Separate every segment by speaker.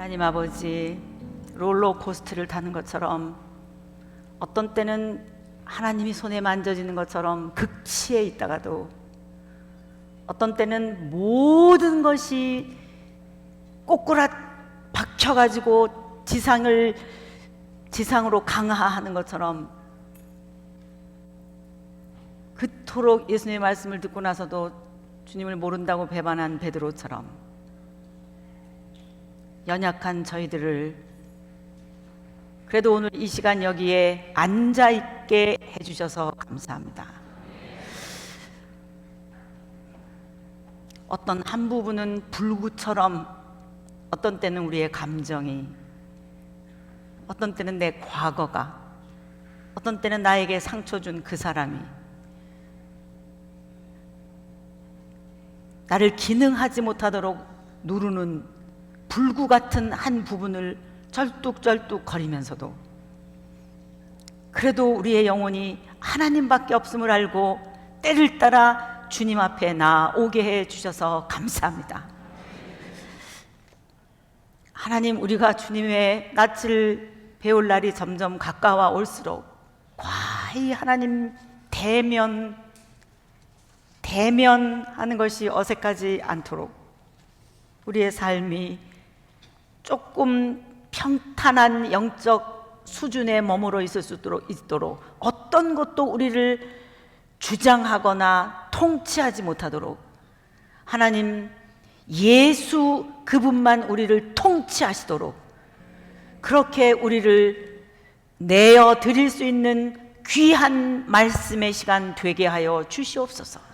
Speaker 1: 하나님 아버지, 롤러코스터를 타는 것처럼 어떤 때는 하나님이 손에 만져지는 것처럼 극치에 있다가도 어떤 때는 모든 것이 꼬꾸라 박혀가지고 지상으로 강화하는 것처럼, 그토록 예수님의 말씀을 듣고 나서도 주님을 모른다고 배반한 베드로처럼 연약한 저희들을 그래도 오늘 이 시간 여기에 앉아있게 해주셔서 감사합니다. 어떤 한 부분은 불구처럼, 어떤 때는 우리의 감정이, 어떤 때는 내 과거가, 어떤 때는 나에게 상처 준 그 사람이 나를 기능하지 못하도록 누르는 불구 같은 한 부분을 절뚝절뚝 거리면서도 그래도 우리의 영혼이 하나님밖에 없음을 알고 때를 따라 주님 앞에 나오게 해 주셔서 감사합니다. 하나님, 우리가 주님의 낯을 배울 날이 점점 가까워 올수록 과히 하나님 대면하는 것이 어색하지 않도록 우리의 삶이 조금 평탄한 영적 수준에 머물러 있을 수 있도록, 어떤 것도 우리를 주장하거나 통치하지 못하도록 하나님, 예수 그분만 우리를 통치하시도록 그렇게 우리를 내어 드릴 수 있는 귀한 말씀의 시간 되게 하여 주시옵소서.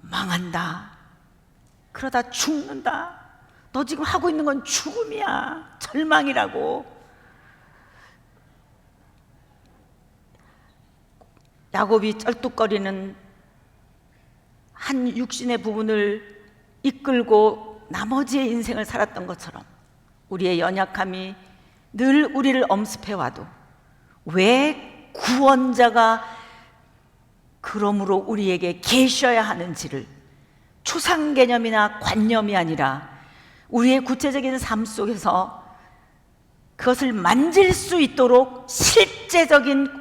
Speaker 1: 망한다, 그러다 죽는다, 너 지금 하고 있는 건 죽음이야, 절망이라고 야곱이 쩔뚝거리는 한 육신의 부분을 이끌고 나머지의 인생을 살았던 것처럼 우리의 연약함이 늘 우리를 엄습해와도 왜 구원자가 그러므로 우리에게 계셔야 하는지를, 추상 개념이나 관념이 아니라 우리의 구체적인 삶 속에서 그것을 만질 수 있도록 실제적인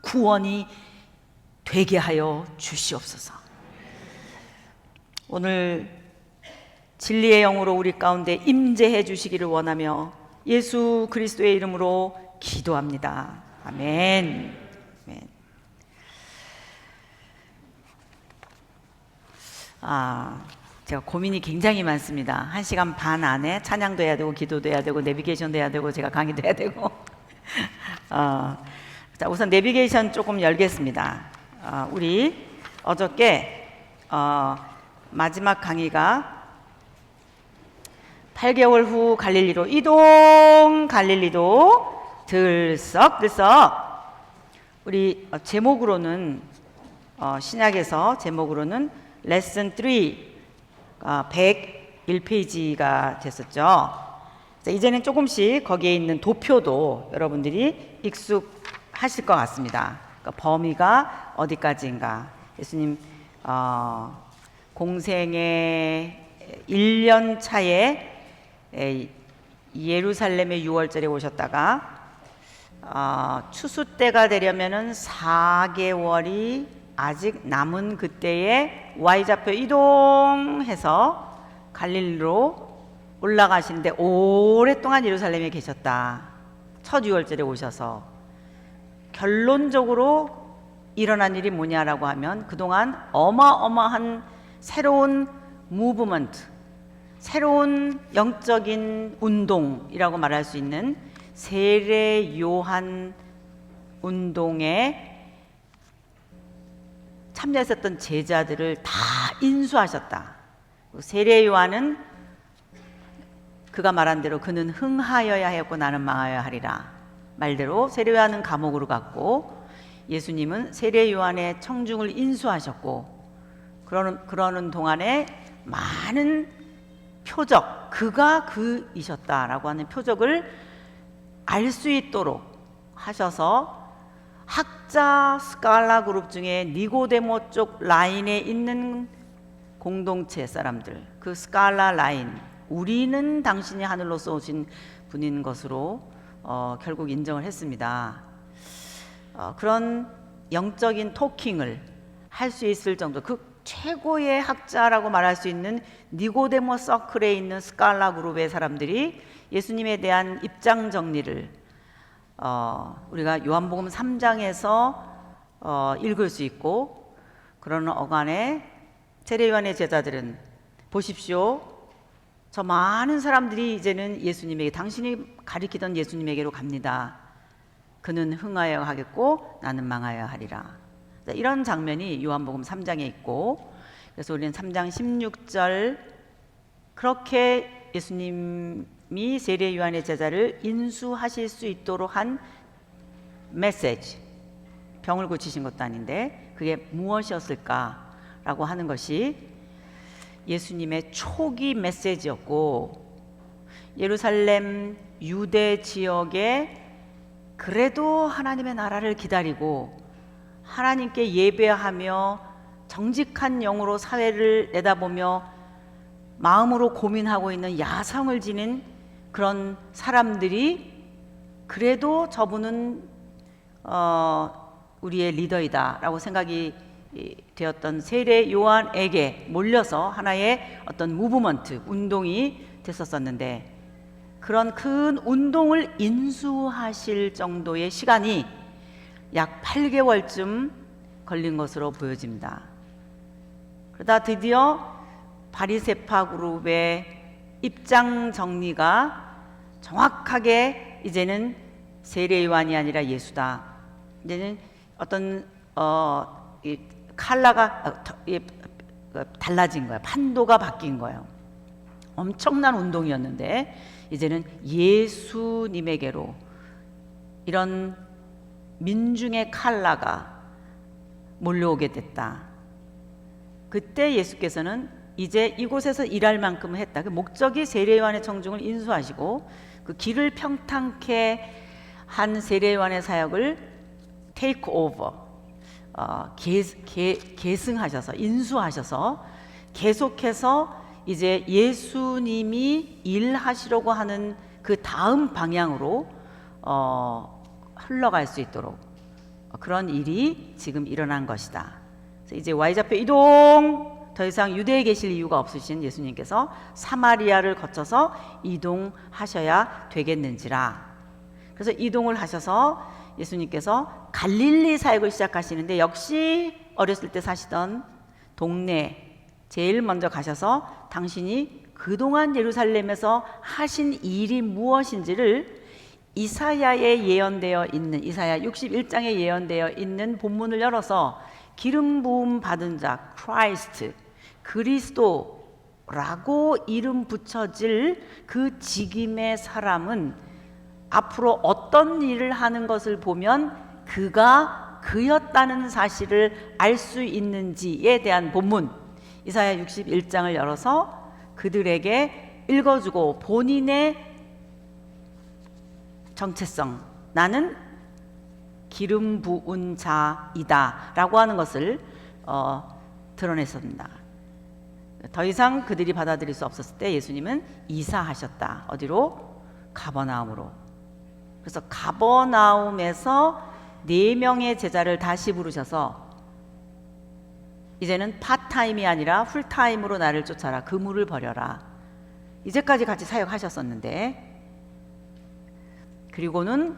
Speaker 1: 구원이 되게 하여 주시옵소서. 오늘 진리의 영으로 우리 가운데 임재해 주시기를 원하며 예수 그리스도의 이름으로 기도합니다. 아멘. 제가 고민이 굉장히 많습니다. 1시간 반 안에 찬양도 해야 되고 기도도 해야 되고 내비게이션도 해야 되고 제가 강의도 해야 되고 자, 우선 내비게이션 조금 열겠습니다. 우리 어저께 마지막 강의가 8개월 후 갈릴리로 이동, 갈릴리도 들썩들썩. 우리 제목으로는 신약에서 제목으로는 레슨 3 101페이지가 됐었죠. 이제는 조금씩 거기에 있는 도표도 여러분들이 익숙하실 것 같습니다. 그러니까 범위가 어디까지인가. 예수님 공생의 1년 차에 예루살렘의 6월절에 오셨다가 추수 때가 되려면은 4개월이 아직 남은 그때에 Y좌표 이동해서 갈릴리로 올라가시는데 오랫동안 예루살렘에 계셨다. 첫 6월절에 오셔서 결론적으로 일어난 일이 뭐냐라고 하면 그동안 어마어마한 새로운 무브먼트, 새로운 영적인 운동이라고 말할 수 있는 세례 요한 운동에 참여했었던 제자들을 다 인수하셨다. 세례 요한은 그가 말한 대로 그는 흥하여야 하였고 나는 망하여야 하리라 말대로 세례 요한은 감옥으로 갔고 예수님은 세례 요한의 청중을 인수하셨고 그러는 동안에 많은 표적, 그가 그이셨다라고 하는 표적을 알 수 있도록 하셔서 학자 스칼라 그룹 중에 니고데모 쪽 라인에 있는 공동체 사람들, 그 스칼라 라인, 우리는 당신이 하늘로서 오신 분인 것으로 결국 인정을 했습니다. 그런 영적인 토킹을 할 수 있을 정도, 그 최고의 학자라고 말할 수 있는 니고데모 서클에 있는 스칼라 그룹의 사람들이 예수님에 대한 입장 정리를 우리가 요한복음 3장에서 읽을 수 있고, 그러는 어간에 세례 요한의 제자들은 보십시오, 저 많은 사람들이 이제는 예수님에게, 당신이 가리키던 예수님에게로 갑니다. 그는 흥하여 하겠고 나는 망하여 하리라. 이런 장면이 요한복음 3장에 있고, 그래서 우리는 3장 16절, 그렇게 예수님이 세례 요한의 제자를 인수하실 수 있도록 한 메시지, 병을 고치신 것도 아닌데 그게 무엇이었을까라고 하는 것이 예수님의 초기 메시지였고, 예루살렘 유대 지역에 그래도 하나님의 나라를 기다리고 하나님께 예배하며 정직한 영으로 사회를 내다보며 마음으로 고민하고 있는 야성을 지닌 그런 사람들이, 그래도 저분은 우리의 리더이다 라고 생각이 되었던 세례 요한에게 몰려서 하나의 어떤 무브먼트, 운동이 됐었었는데, 그런 큰 운동을 인수하실 정도의 시간이 약 8개월쯤 걸린 것으로 보여집니다. 그러다 드디어 바리새파 그룹의 입장 정리가 정확하게, 이제는 세례 요한이 아니라 예수다. 이제는 어떤 이 칼라가 달라진 거예요. 판도가 바뀐 거예요. 엄청난 운동이었는데 이제는 예수님에게로 이런 민중의 칼라가 몰려오게 됐다. 그때 예수께서는 이제 이곳에서 일할 만큼은 했다. 그 목적이 세례 요한의 청중을 인수하시고 그 길을 평탄케 한 세례 요한의 사역을 take over, 계승하셔서, 인수하셔서 계속해서 이제 예수님이 일하시려고 하는 그 다음 방향으로 흘러갈 수 있도록 그런 일이 지금 일어난 것이다. 그래서 이제 Y좌표 이동, 더 이상 유대에 계실 이유가 없으신 예수님께서 사마리아를 거쳐서 이동하셔야 되겠는지라. 그래서 이동을 하셔서 예수님께서 갈릴리 사역을 시작하시는데, 역시 어렸을 때 사시던 동네 제일 먼저 가셔서 당신이 그동안 예루살렘에서 하신 일이 무엇인지를 이사야에 예언되어 있는, 이사야 61장에 예언되어 있는 본문을 열어서 기름 부음 받은 자, 크라이스트, 그리스도라고 이름 붙여질 그 직임의 사람은 앞으로 어떤 일을 하는 것을 보면 그가 그였다는 사실을 알 수 있는지에 대한 본문, 이사야 61장을 열어서 그들에게 읽어주고, 본인의 정체성, 나는 기름 부은 자이다 라고 하는 것을 드러냈습니다. 더 이상 그들이 받아들일 수 없었을 때 예수님은 이사하셨다. 어디로? 가버나움으로. 그래서 가버나움에서 4명의 제자를 다시 부르셔서 이제는 파타임이 아니라 풀타임으로 나를 쫓아라. 그물을 버려라. 이제까지 같이 사역하셨었는데, 그리고는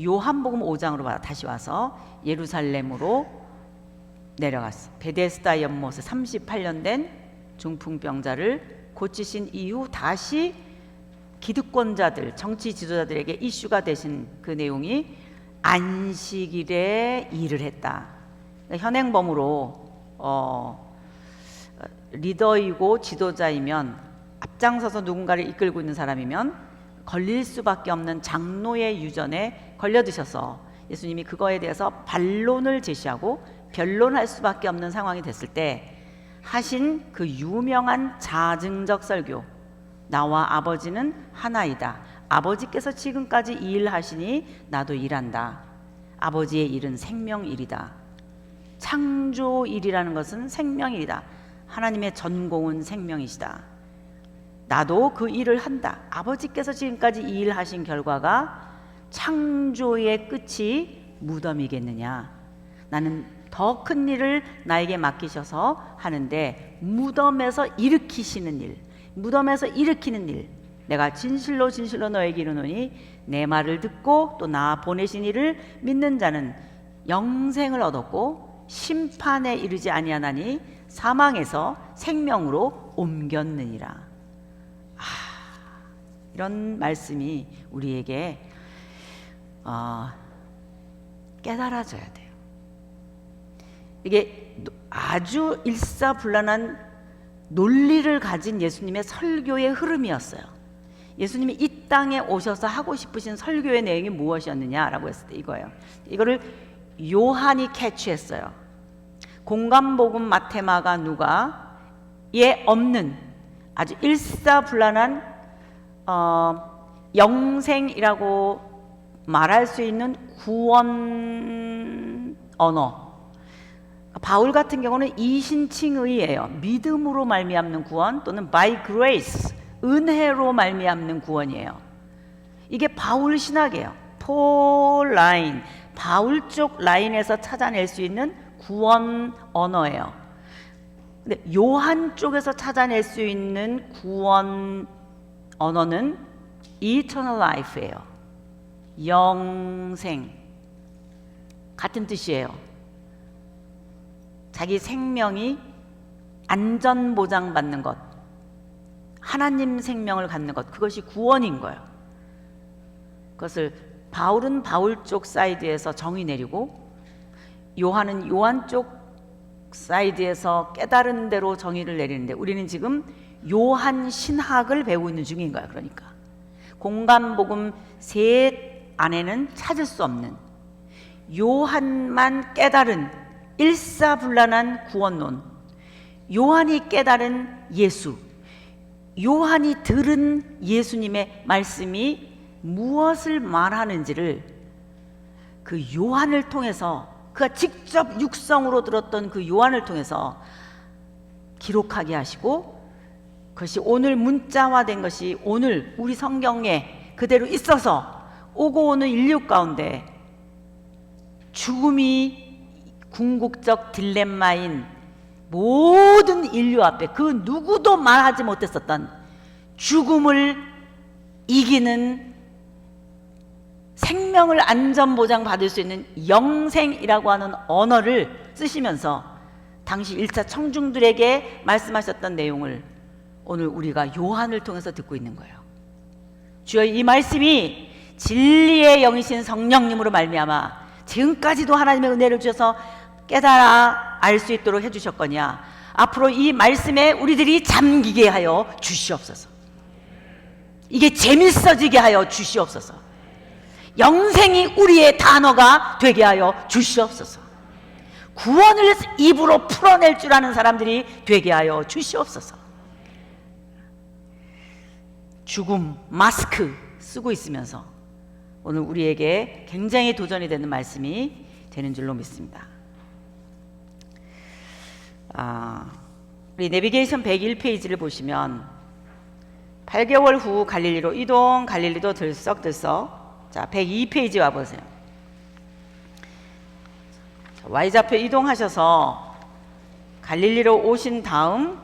Speaker 1: 요한복음 5장으로 다시 와서 예루살렘으로 내려갔어. 베데스다 연못에 38년 된 중풍병자를 고치신 이후 다시 기득권자들, 정치 지도자들에게 이슈가 되신 그 내용이 안식일에 일을 했다. 현행범으로 리더이고 지도자이면, 앞장서서 누군가를 이끌고 있는 사람이면 걸릴 수밖에 없는 장로의 유전에 걸려드셔서 예수님이 그거에 대해서 반론을 제시하고 변론할 수밖에 없는 상황이 됐을 때 하신 그 유명한 자증적 설교, 나와 아버지는 하나이다. 아버지께서 지금까지 이 일 하시니 나도 일한다. 아버지의 일은 생명일이다. 창조일이라는 것은 생명일이다. 하나님의 전공은 생명이시다. 나도 그 일을 한다. 아버지께서 지금까지 이 일 하신 결과가 창조의 끝이 무덤이겠느냐. 나는 더 큰 일을 나에게 맡기셔서 하는데 무덤에서 일으키시는 일, 무덤에서 일으키는 일, 내가 진실로 진실로 너에게 이르노니 내 말을 듣고 또 나 보내신 이를 믿는 자는 영생을 얻었고 심판에 이르지 아니하나니 사망에서 생명으로 옮겼느니라. 이런 말씀이 우리에게 깨달아져야 돼요. 이게 아주 일사불란한 논리를 가진 예수님의 설교의 흐름이었어요. 예수님이 이 땅에 오셔서 하고 싶으신 설교의 내용이 무엇이었느냐라고 했을 때 이거예요. 이거를 요한이 캐치했어요. 공관복음, 마태, 마가, 누가에 없는 아주 일사불란한 영생이라고 말할 수 있는 구원 언어. 바울 같은 경우는 이신칭의예요. 믿음으로 말미암는 구원 또는 by grace, 은혜로 말미암는 구원이에요. 이게 바울 신학이에요. 폴 라인, 바울 쪽 라인에서 찾아낼 수 있는 구원 언어예요. 근데 요한 쪽에서 찾아낼 수 있는 구원 언어는 eternal life예요. 영생. 같은 뜻이에요. 자기 생명이 안전보장받는 것, 하나님 생명을 갖는 것, 그것이 구원인 거예요. 그것을 바울은 바울 쪽 사이드에서 정의 내리고 요한은 요한 쪽 사이드에서 깨달은 대로 정의를 내리는데 우리는 지금 요한 신학을 배우고 있는 중인 거야. 그러니까 공관복음 셋 안에는 찾을 수 없는 요한만 깨달은 일사불란한 구원론, 요한이 깨달은 예수, 요한이 들은 예수님의 말씀이 무엇을 말하는지를 그 요한을 통해서, 그가 직접 육성으로 들었던 그 요한을 통해서 기록하게 하시고, 그것이 오늘 문자화된 것이 오늘 우리 성경에 그대로 있어서 오고 오는 인류 가운데 죽음이 궁극적 딜레마인 모든 인류 앞에 그 누구도 말하지 못했었던 죽음을 이기는 생명을 안전보장 받을 수 있는 영생이라고 하는 언어를 쓰시면서 당시 1차 청중들에게 말씀하셨던 내용을 오늘 우리가 요한을 통해서 듣고 있는 거예요. 주여, 이 말씀이 진리의 영이신 성령님으로 말미암아 지금까지도 하나님의 은혜를 주셔서 깨달아 알 수 있도록 해주셨거냐, 앞으로 이 말씀에 우리들이 잠기게 하여 주시옵소서. 이게 재밌어지게 하여 주시옵소서. 영생이 우리의 단어가 되게 하여 주시옵소서. 구원을 입으로 풀어낼 줄 아는 사람들이 되게 하여 주시옵소서. 죽음 마스크 쓰고 있으면서 오늘 우리에게 굉장히 도전이 되는 말씀이 되는 줄로 믿습니다. 우리 내비게이션 101페이지를 보시면 8개월 후 갈릴리로 이동, 갈릴리도 들썩들썩. 자, 102페이지 와보세요. Y좌표 이동하셔서 갈릴리로 오신 다음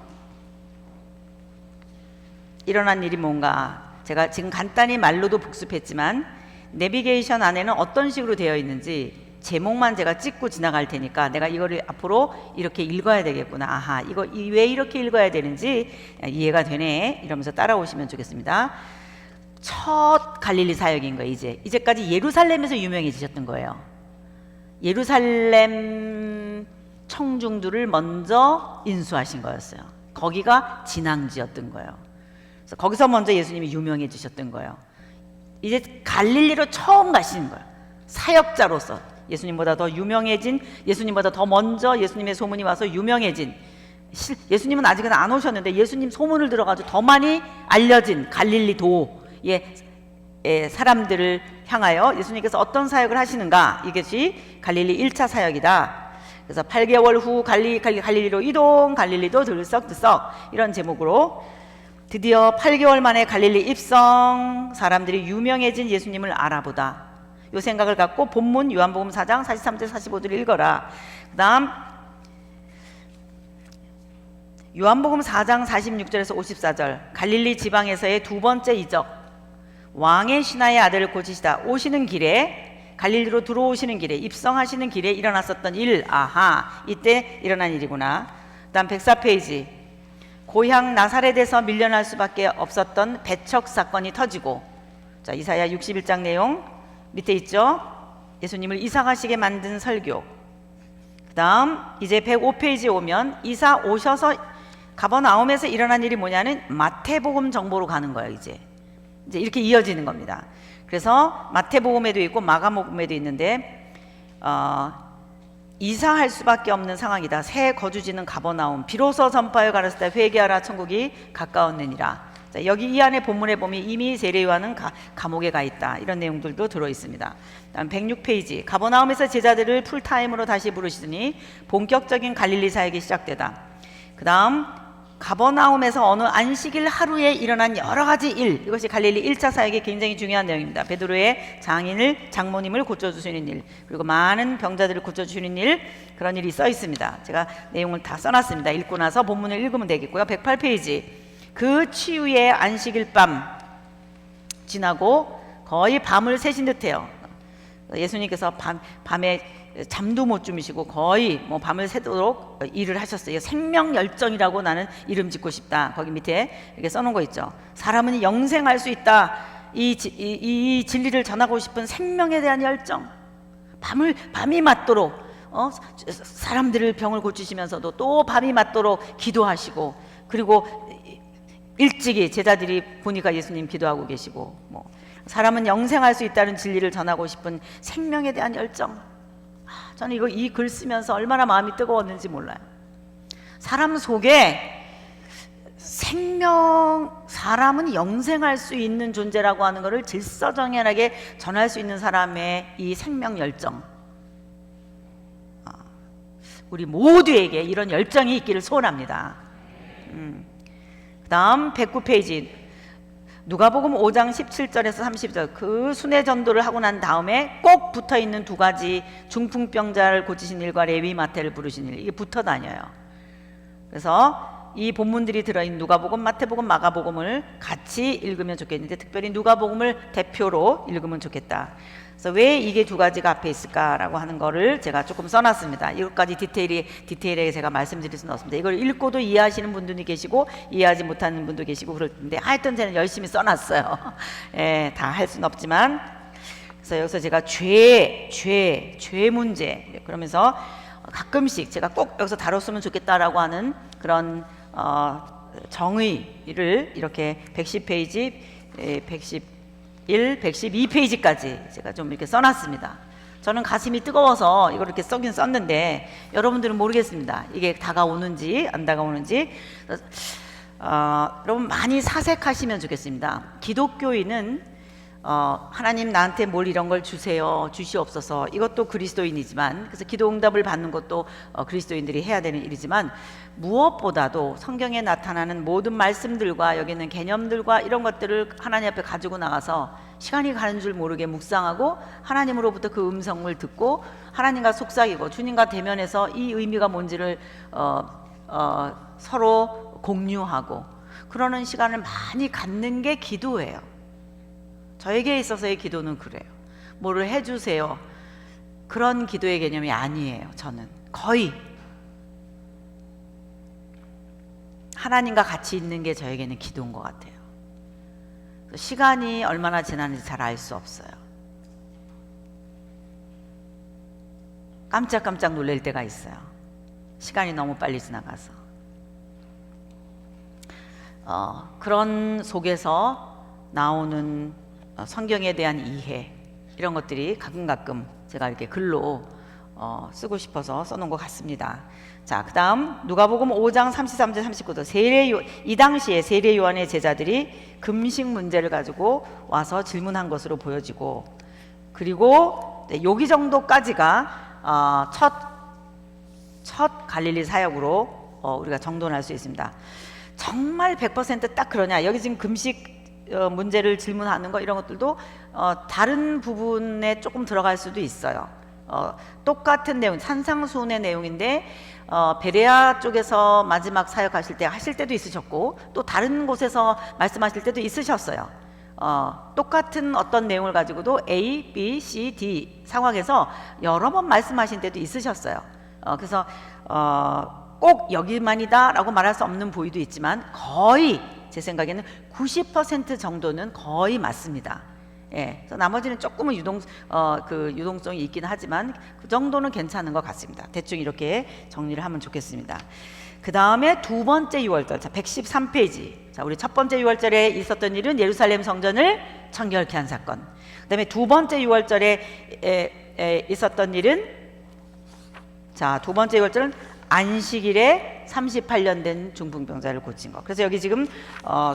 Speaker 1: 일어난 일이 뭔가, 제가 지금 간단히 말로도 복습했지만 내비게이션 안에는 어떤 식으로 되어 있는지 제목만 제가 찍고 지나갈 테니까 내가 이거를 앞으로 이렇게 읽어야 되겠구나, 아하, 이거 왜 이렇게 읽어야 되는지 이해가 되네, 이러면서 따라오시면 좋겠습니다. 첫 갈릴리 사역인 거예요. 이제까지 예루살렘에서 유명해지셨던 거예요. 예루살렘 청중들을 먼저 인수하신 거였어요. 거기가 진앙지였던 거예요. 그래서 거기서 먼저 예수님이 유명해지셨던 거예요. 이제 갈릴리로 처음 가시는 거예요. 사역자로서 예수님보다 더 유명해진, 예수님보다 더 먼저 예수님의 소문이 와서 유명해진, 예수님은 아직은 안 오셨는데 예수님 소문을 들어가지고 더 많이 알려진 갈릴리 도의 사람들을 향하여 예수님께서 어떤 사역을 하시는가, 이것이 갈릴리 1차 사역이다. 그래서 8개월 후 갈릴리로 이동, 갈릴리도 들썩들썩 이런 제목으로 드디어 8개월 만에 갈릴리 입성, 사람들이 유명해진 예수님을 알아보다. 이 생각을 갖고 본문 요한복음 4장 43절 45절을 읽어라. 그 다음 요한복음 4장 46절에서 54절, 갈릴리 지방에서의 두 번째 이적, 왕의 신하의 아들을 고치시다 오시는 길에, 갈릴리로 들어오시는 길에, 입성하시는 길에 일어났었던 일. 아하, 이때 일어난 일이구나. 그 다음 104페이지, 고향 나사렛에서 밀려날 수밖에 없었던 배척 사건이 터지고. 자, 이사야 61장 내용 밑에 있죠. 예수님을 이사 가시게 만든 설교. 그 다음 이제 105페이지에 오면 이사 오셔서 가버나움에서 일어난 일이 뭐냐는 마태복음 정보로 가는 거예요. 이제 이렇게 이어지는 겁니다. 그래서 마태복음에도 있고 마가복음에도 있는데 이사할 수밖에 없는 상황이다. 새 거주지는 가버나움. 비로소 선파하여 가르치다 회개하라 천국이 가까웠느니라. 자, 여기 이 안에 본문에 보면 이미 세례 요한은 감옥에 가 있다. 이런 내용들도 들어 있습니다. 다음 106페이지, 가버나움에서 제자들을 풀타임으로 다시 부르시더니 본격적인 갈릴리 사역이 시작되다. 그 다음 가버나움에서 어느 안식일 하루에 일어난 여러 가지 일, 이것이 갈릴리 1차 사역의 굉장히 중요한 내용입니다. 베드로의 장모님을 고쳐주시는 일, 그리고 많은 병자들을 고쳐주시는 일, 그런 일이 써 있습니다. 제가 내용을 다 써놨습니다. 읽고 나서 본문을 읽으면 되겠고요. 108페이지, 그 치유의 안식일 밤 지나고 거의 밤을 새신 듯해요. 예수님께서 밤에 잠도 못 주무시고 거의 뭐 밤을 새도록 일을 하셨어요. 생명열정이라고 나는 이름 짓고 싶다. 거기 밑에 이렇게 써놓은 거 있죠. 사람은 영생할 수 있다. 이 진리를 전하고 싶은 생명에 대한 열정. 밤이 맞도록 사람들을 병을 고치시면서도 또 밤이 맞도록 기도하시고, 그리고 일찍이 제자들이 보니까 예수님 기도하고 계시고, 뭐 사람은 영생할 수 있다는 진리를 전하고 싶은 생명에 대한 열정. 저는 이 글 쓰면서 얼마나 마음이 뜨거웠는지 몰라요. 사람 속에 사람은 영생할 수 있는 존재라고 하는 것을 질서정연하게 전할 수 있는 사람의 이 생명 열정, 우리 모두에게 이런 열정이 있기를 소원합니다. 그 다음 109페이지, 누가복음 5장 17절에서 30절, 그 순회 전도를 하고 난 다음에 꼭 붙어있는 두 가지, 중풍병자를 고치신 일과 레위 마태를 부르신 일, 이게 붙어 다녀요. 그래서 이 본문들이 들어있는 누가복음, 마태복음, 마가복음을 같이 읽으면 좋겠는데, 특별히 누가복음을 대표로 읽으면 좋겠다. 그래서 왜 이게 두 가지가 앞에 있을까라고 하는 거를 제가 조금 써놨습니다. 이것까지 디테일하게 제가 말씀드릴 수는 없습니다. 이걸 읽고도 이해하시는 분들이 계시고 이해하지 못하는 분도 계시고 그럴 텐데, 하여튼 저는 열심히 써놨어요. 예, 다 할 수는 없지만. 그래서 여기서 제가 죄 문제, 그러면서 가끔씩 제가 꼭 여기서 다뤘으면 좋겠다라고 하는 그런 정의를 이렇게 110페이지, 111, 112페이지까지 제가 좀 이렇게 써놨습니다. 저는 가슴이 뜨거워서 이걸 이렇게 써긴 썼는데 여러분들은 모르겠습니다. 이게 다가오는지 안 다가오는지. 여러분 많이 사색하시면 좋겠습니다. 기독교인은 하나님 나한테 뭘 이런 걸 주세요, 주시옵소서, 이것도 그리스도인이지만, 그래서 기도 응답을 받는 것도 그리스도인들이 해야 되는 일이지만, 무엇보다도 성경에 나타나는 모든 말씀들과 여기 있는 개념들과 이런 것들을 하나님 앞에 가지고 나가서 시간이 가는 줄 모르게 묵상하고 하나님으로부터 그 음성을 듣고 하나님과 속삭이고 주님과 대면해서 이 의미가 뭔지를 서로 공유하고 그러는 시간을 많이 갖는 게 기도예요. 저에게 있어서의 기도는 그래요. 뭐를 해주세요, 그런 기도의 개념이 아니에요. 저는 거의 하나님과 같이 있는 게 저에게는 기도인 것 같아요. 시간이 얼마나 지났는지 잘 알 수 없어요. 깜짝깜짝 놀랄 때가 있어요. 시간이 너무 빨리 지나가서. 그런 속에서 나오는 성경에 대한 이해, 이런 것들이 가끔 제가 이렇게 글로 쓰고 싶어서 써놓은 것 같습니다. 자, 그 다음 누가복음 5장 33절 39절, 이 당시에 세례 요한의 제자들이 금식 문제를 가지고 와서 질문한 것으로 보여지고, 그리고 여기 정도까지가 첫 첫 갈릴리 사역으로 우리가 정돈할 수 있습니다. 정말 100%딱 그러냐? 여기 지금 금식 문제를 질문하는 거 이런 것들도 다른 부분에 조금 들어갈 수도 있어요. 똑같은 내용, 산상수훈의 내용인데 베레아 쪽에서 마지막 사역하실 때 하실 때도 있으셨고 또 다른 곳에서 말씀하실 때도 있으셨어요. 똑같은 어떤 내용을 가지고도 A, B, C, D 상황에서 여러 번 말씀하신 때도 있으셨어요. 그래서 꼭 여기만이다 라고 말할 수 없는 부위도 있지만 거의 제 생각에는 90% 정도는 거의 맞습니다. 예, 그래서 나머지는 조금은 유동성이 있긴 하지만 그 정도는 괜찮은 것 같습니다. 대충 이렇게 정리를 하면 좋겠습니다. 그 다음에 두 번째 6월절, 자 113페이지. 자, 우리 첫 번째 6월절에 있었던 일은 예루살렘 성전을 청결케 한 사건. 그 다음에 두 번째 6월절에 있었던 일은, 자, 두 번째 6월절은 안식일에 38년 된 중풍병자를 고친 거. 그래서 여기 지금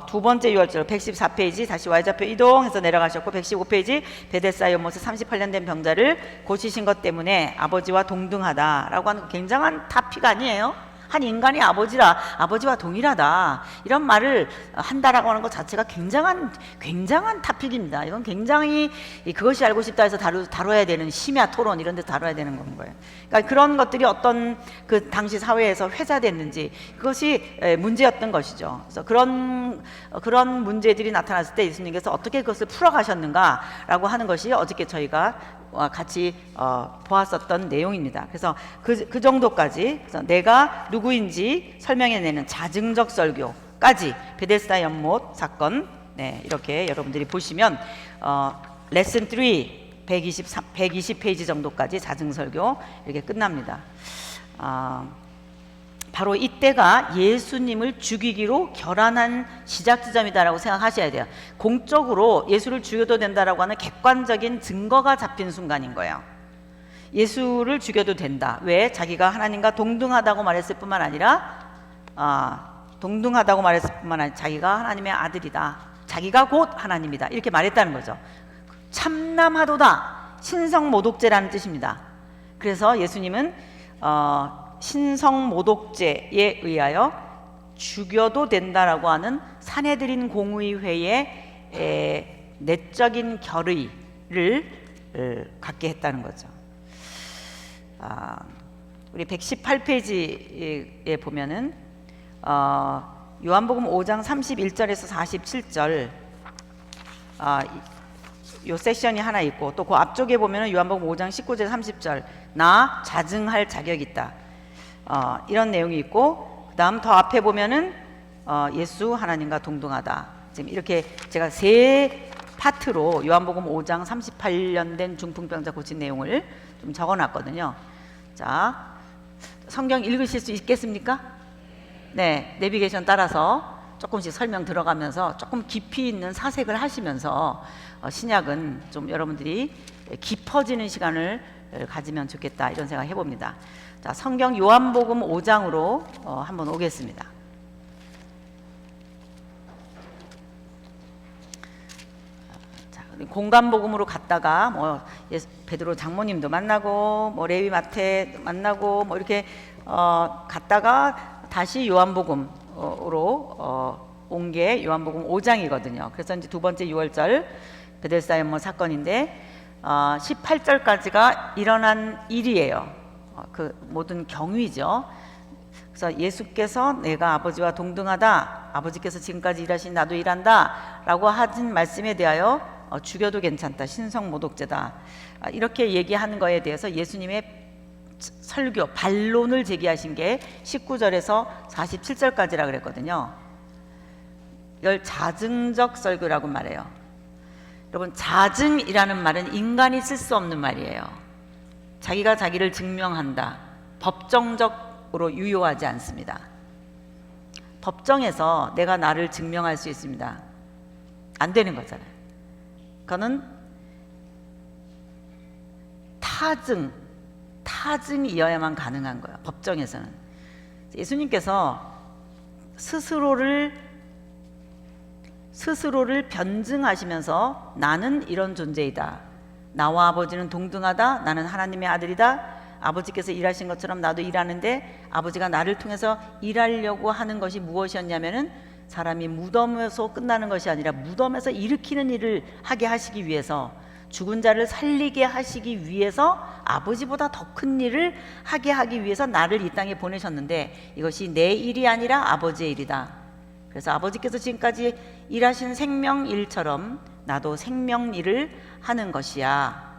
Speaker 1: 두 번째 6월절 114페이지 다시 Y좌표 이동해서 내려가셨고, 115페이지 베데스다 연못에 38년 된 병자를 고치신 것 때문에 아버지와 동등하다라고 하는 굉장한 타픽 아니에요? 한 인간이 아버지와 동일하다 이런 말을 한다라고 하는 것 자체가 굉장한 타픽입니다. 이건 굉장히 그것이 알고 싶다 해서 다뤄야 되는 심야 토론 이런 데 다뤄야 되는 건 거예요. 그러니까 그런 것들이 어떤 그 당시 사회에서 회자됐는지 그것이 문제였던 것이죠. 그래서 그런 문제들이 나타났을 때 예수님께서 어떻게 그것을 풀어가셨는가라고 하는 것이 어저께 저희가 같이 보았었던 내용입니다. 그래서 그 정도까지, 그래서 내가 누구인지 설명해내는 자증적 설교까지 베데스다 연못 사건, 네, 이렇게 여러분들이 보시면 레슨 3 120페이지 정도까지 자증 설교 이렇게 끝납니다. 바로 이때가 예수님을 죽이기로 결단한 시작 지점이다라고 생각하셔야 돼요. 공적으로 예수를 죽여도 된다라고 하는 객관적인 증거가 잡힌 순간인 거예요. 예수를 죽여도 된다. 왜? 자기가 하나님과 동등하다고 말했을 뿐만 아니라 자기가 하나님의 아들이다. 자기가 곧 하나님이다. 이렇게 말했다는 거죠. 참남하도다. 신성모독죄라는 뜻입니다. 그래서 예수님은 신성모독죄에 의하여 죽여도 된다라고 하는 사내들인 공의회의 내적인 결의를 갖게 했다는 거죠. 우리 118페이지에 보면은 요한복음 5장 31절에서 47절 요 세션이 하나 있고, 또 그 앞쪽에 보면은 요한복음 5장 19절 30절 나 자증할 자격이 있다, 이런 내용이 있고, 그 다음 더 앞에 보면은 예수 하나님과 동등하다. 지금 이렇게 제가 세 파트로 요한복음 5장 38년 된 중풍병자 고친 내용을 좀 적어놨거든요. 자, 성경 읽으실 수 있겠습니까? 네, 내비게이션 따라서 조금씩 설명 들어가면서 조금 깊이 있는 사색을 하시면서 신약은 좀 여러분들이 깊어지는 시간을 가지면 좋겠다, 이런 생각 해봅니다. 자, 성경 요한복음 5장으로 한번 오겠습니다. 자, 공간복음으로 갔다가 뭐 베드로 장모님도 만나고 뭐 레위 마태 만나고 뭐 이렇게 갔다가 다시 요한복음으로 온 게 요한복음 5장이거든요. 그래서 이제 두 번째 6월절 베데스다 연못 사건인데 18절까지가 일어난 일이에요. 그 모든 경위죠. 그래서 예수께서 내가 아버지와 동등하다, 아버지께서 지금까지 일하신 나도 일한다 라고 하신 말씀에 대하여 죽여도 괜찮다, 신성모독죄다, 이렇게 얘기하는 거에 대해서 예수님의 설교, 반론을 제기하신 게 19절에서 47절까지라 그랬거든요. 이걸 자증적 설교라고 말해요. 여러분, 자증이라는 말은 인간이 쓸 수 없는 말이에요. 자기가 자기를 증명한다, 법정적으로 유효하지 않습니다. 법정에서 내가 나를 증명할 수 있습니다. 안 되는 거잖아요. 그거는 타증이어야만 가능한 거예요, 법정에서는. 예수님께서 스스로를 변증하시면서 나는 이런 존재이다, 나와 아버지는 동등하다, 나는 하나님의 아들이다, 아버지께서 일하신 것처럼 나도 일하는데 아버지가 나를 통해서 일하려고 하는 것이 무엇이었냐면은 사람이 무덤에서 끝나는 것이 아니라 무덤에서 일으키는 일을 하게 하시기 위해서, 죽은 자를 살리게 하시기 위해서, 아버지보다 더 큰 일을 하게 하기 위해서 나를 이 땅에 보내셨는데, 이것이 내 일이 아니라 아버지의 일이다. 그래서 아버지께서 지금까지 일하신 생명일처럼 나도 생명일을 하는 것이야.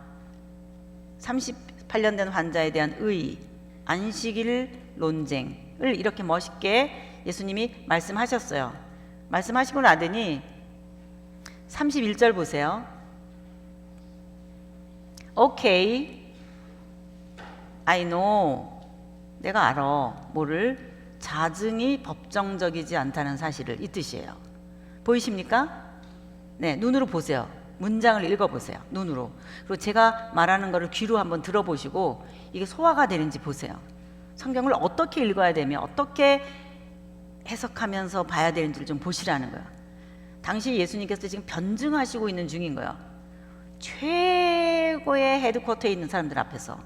Speaker 1: 38년 된 환자에 대한 의, 안식일 논쟁을 이렇게 멋있게 예수님이 말씀하셨어요. 말씀하시고 나더니 31절 보세요. 오케이, I know, 내가 알아. 뭐를? 자증이 법정적이지 않다는 사실을, 이 뜻이에요. 보이십니까? 네, 눈으로 보세요. 문장을 읽어보세요. 눈으로. 그리고 제가 말하는 거를 귀로 한번 들어보시고 이게 소화가 되는지 보세요. 성경을 어떻게 읽어야 되며 어떻게 해석하면서 봐야 되는지를 좀 보시라는 거예요. 당시 예수님께서 지금 변증하시고 있는 중인 거예요. 최고의 헤드쿼터에 있는 사람들 앞에서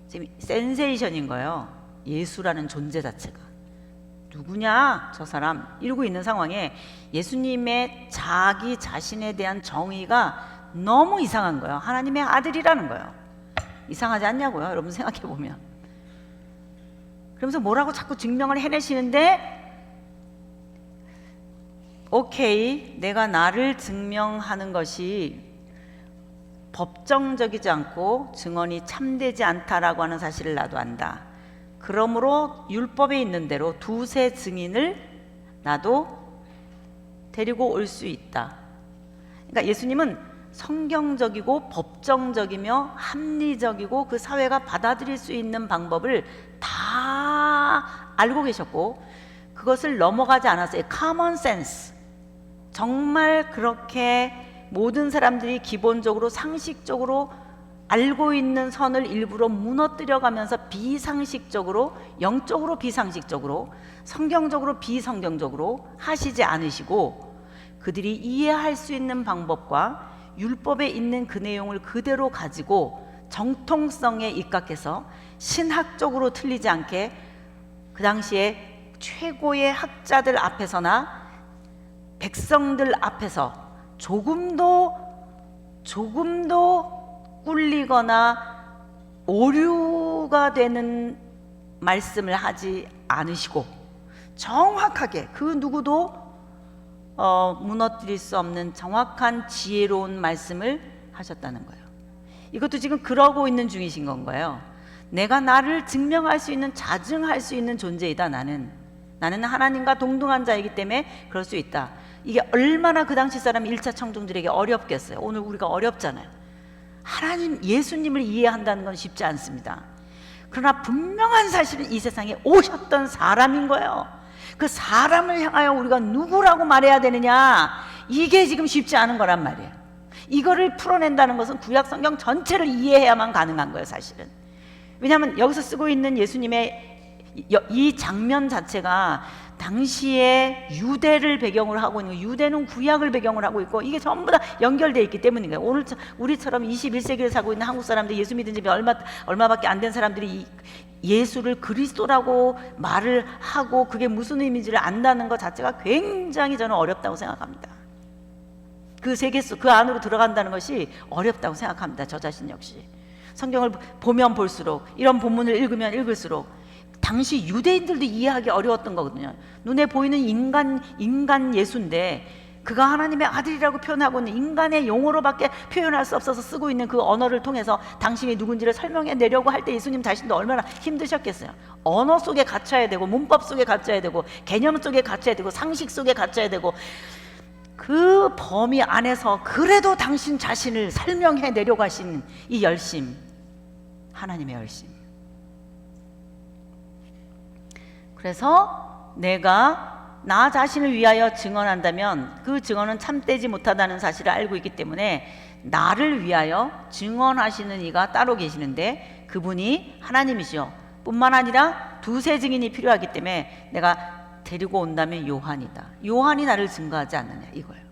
Speaker 1: 지금 센세이션인 거예요. 예수라는 존재 자체가. 누구냐 저 사람 이러고 있는 상황에 예수님의 자기 자신에 대한 정의가 너무 이상한 거예요. 하나님의 아들이라는 거예요. 이상하지 않냐고요, 여러분 생각해 보면. 그러면서 뭐라고 자꾸 증명을 해내시는데, 오케이, 내가 나를 증명하는 것이 법정적이지 않고 증언이 참되지 않다라고 하는 사실을 나도 안다. 그러므로 율법에 있는 대로 두세 증인을 나도 데리고 올 수 있다. 그러니까 예수님은 성경적이고 법정적이며 합리적이고 그 사회가 받아들일 수 있는 방법을 다 알고 계셨고, 그것을 넘어가지 않았어요. common sense. 정말 그렇게 모든 사람들이 기본적으로 상식적으로 알고 있는 선을 일부러 무너뜨려가면서 비상식적으로, 영적으로 비상식적으로, 성경적으로 비성경적으로 하시지 않으시고, 그들이 이해할 수 있는 방법과 율법에 있는 그 내용을 그대로 가지고 정통성에 입각해서 신학적으로 틀리지 않게 그 당시에 최고의 학자들 앞에서나 백성들 앞에서 조금도 꿀리거나 오류가 되는 말씀을 하지 않으시고 정확하게 그 누구도 무너뜨릴 수 없는 정확한 지혜로운 말씀을 하셨다는 거예요. 이것도 지금 그러고 있는 중이신 건 거예요. 내가 나를 증명할 수 있는, 자증할 수 있는 존재이다. 나는 하나님과 동등한 자이기 때문에 그럴 수 있다. 이게 얼마나 그 당시 사람 1차 청중들에게 어렵겠어요. 오늘 우리가 어렵잖아요. 하나님, 예수님을 이해한다는 건 쉽지 않습니다. 그러나 분명한 사실은 이 세상에 오셨던 사람인 거예요. 그 사람을 향하여 우리가 누구라고 말해야 되느냐, 이게 지금 쉽지 않은 거란 말이에요. 이거를 풀어낸다는 것은 구약 성경 전체를 이해해야만 가능한 거예요, 사실은. 왜냐하면 여기서 쓰고 있는 예수님의 이 장면 자체가 당시에 유대를 배경으로 하고 있는 거예요. 유대는 구약을 배경으로 하고 있고 이게 전부 다 연결되어 있기 때문인 거예요. 오늘 우리처럼 21세기를 살고 있는 한국 사람들, 예수 믿은 지 얼마밖에 안 된 사람들이 예수를 그리스도라고 말을 하고 그게 무슨 의미인지를 안다는 것 자체가 굉장히 저는 어렵다고 생각합니다. 그 세계 속 그 안으로 들어간다는 것이 어렵다고 생각합니다. 저 자신 역시 성경을 보면 볼수록, 이런 본문을 읽으면 읽을수록 당시 유대인들도 이해하기 어려웠던 거거든요. 눈에 보이는 인간 예수인데 그가 하나님의 아들이라고 표현하고 있는, 인간의 용어로밖에 표현할 수 없어서 쓰고 있는 그 언어를 통해서 당신이 누군지를 설명해 내려고 할 때 예수님 자신도 얼마나 힘드셨겠어요. 언어 속에 갇혀야 되고, 문법 속에 갇혀야 되고, 개념 속에 갇혀야 되고, 상식 속에 갇혀야 되고, 그 범위 안에서 그래도 당신 자신을 설명해 내려고 하신 이 열심, 하나님의 열심. 그래서 내가 나 자신을 위하여 증언한다면 그 증언은 참되지 못하다는 사실을 알고 있기 때문에 나를 위하여 증언하시는 이가 따로 계시는데 그분이 하나님이시요, 뿐만 아니라 두세 증인이 필요하기 때문에 내가 데리고 온다면 요한이다. 요한이 나를 증거하지 않느냐, 이거예요.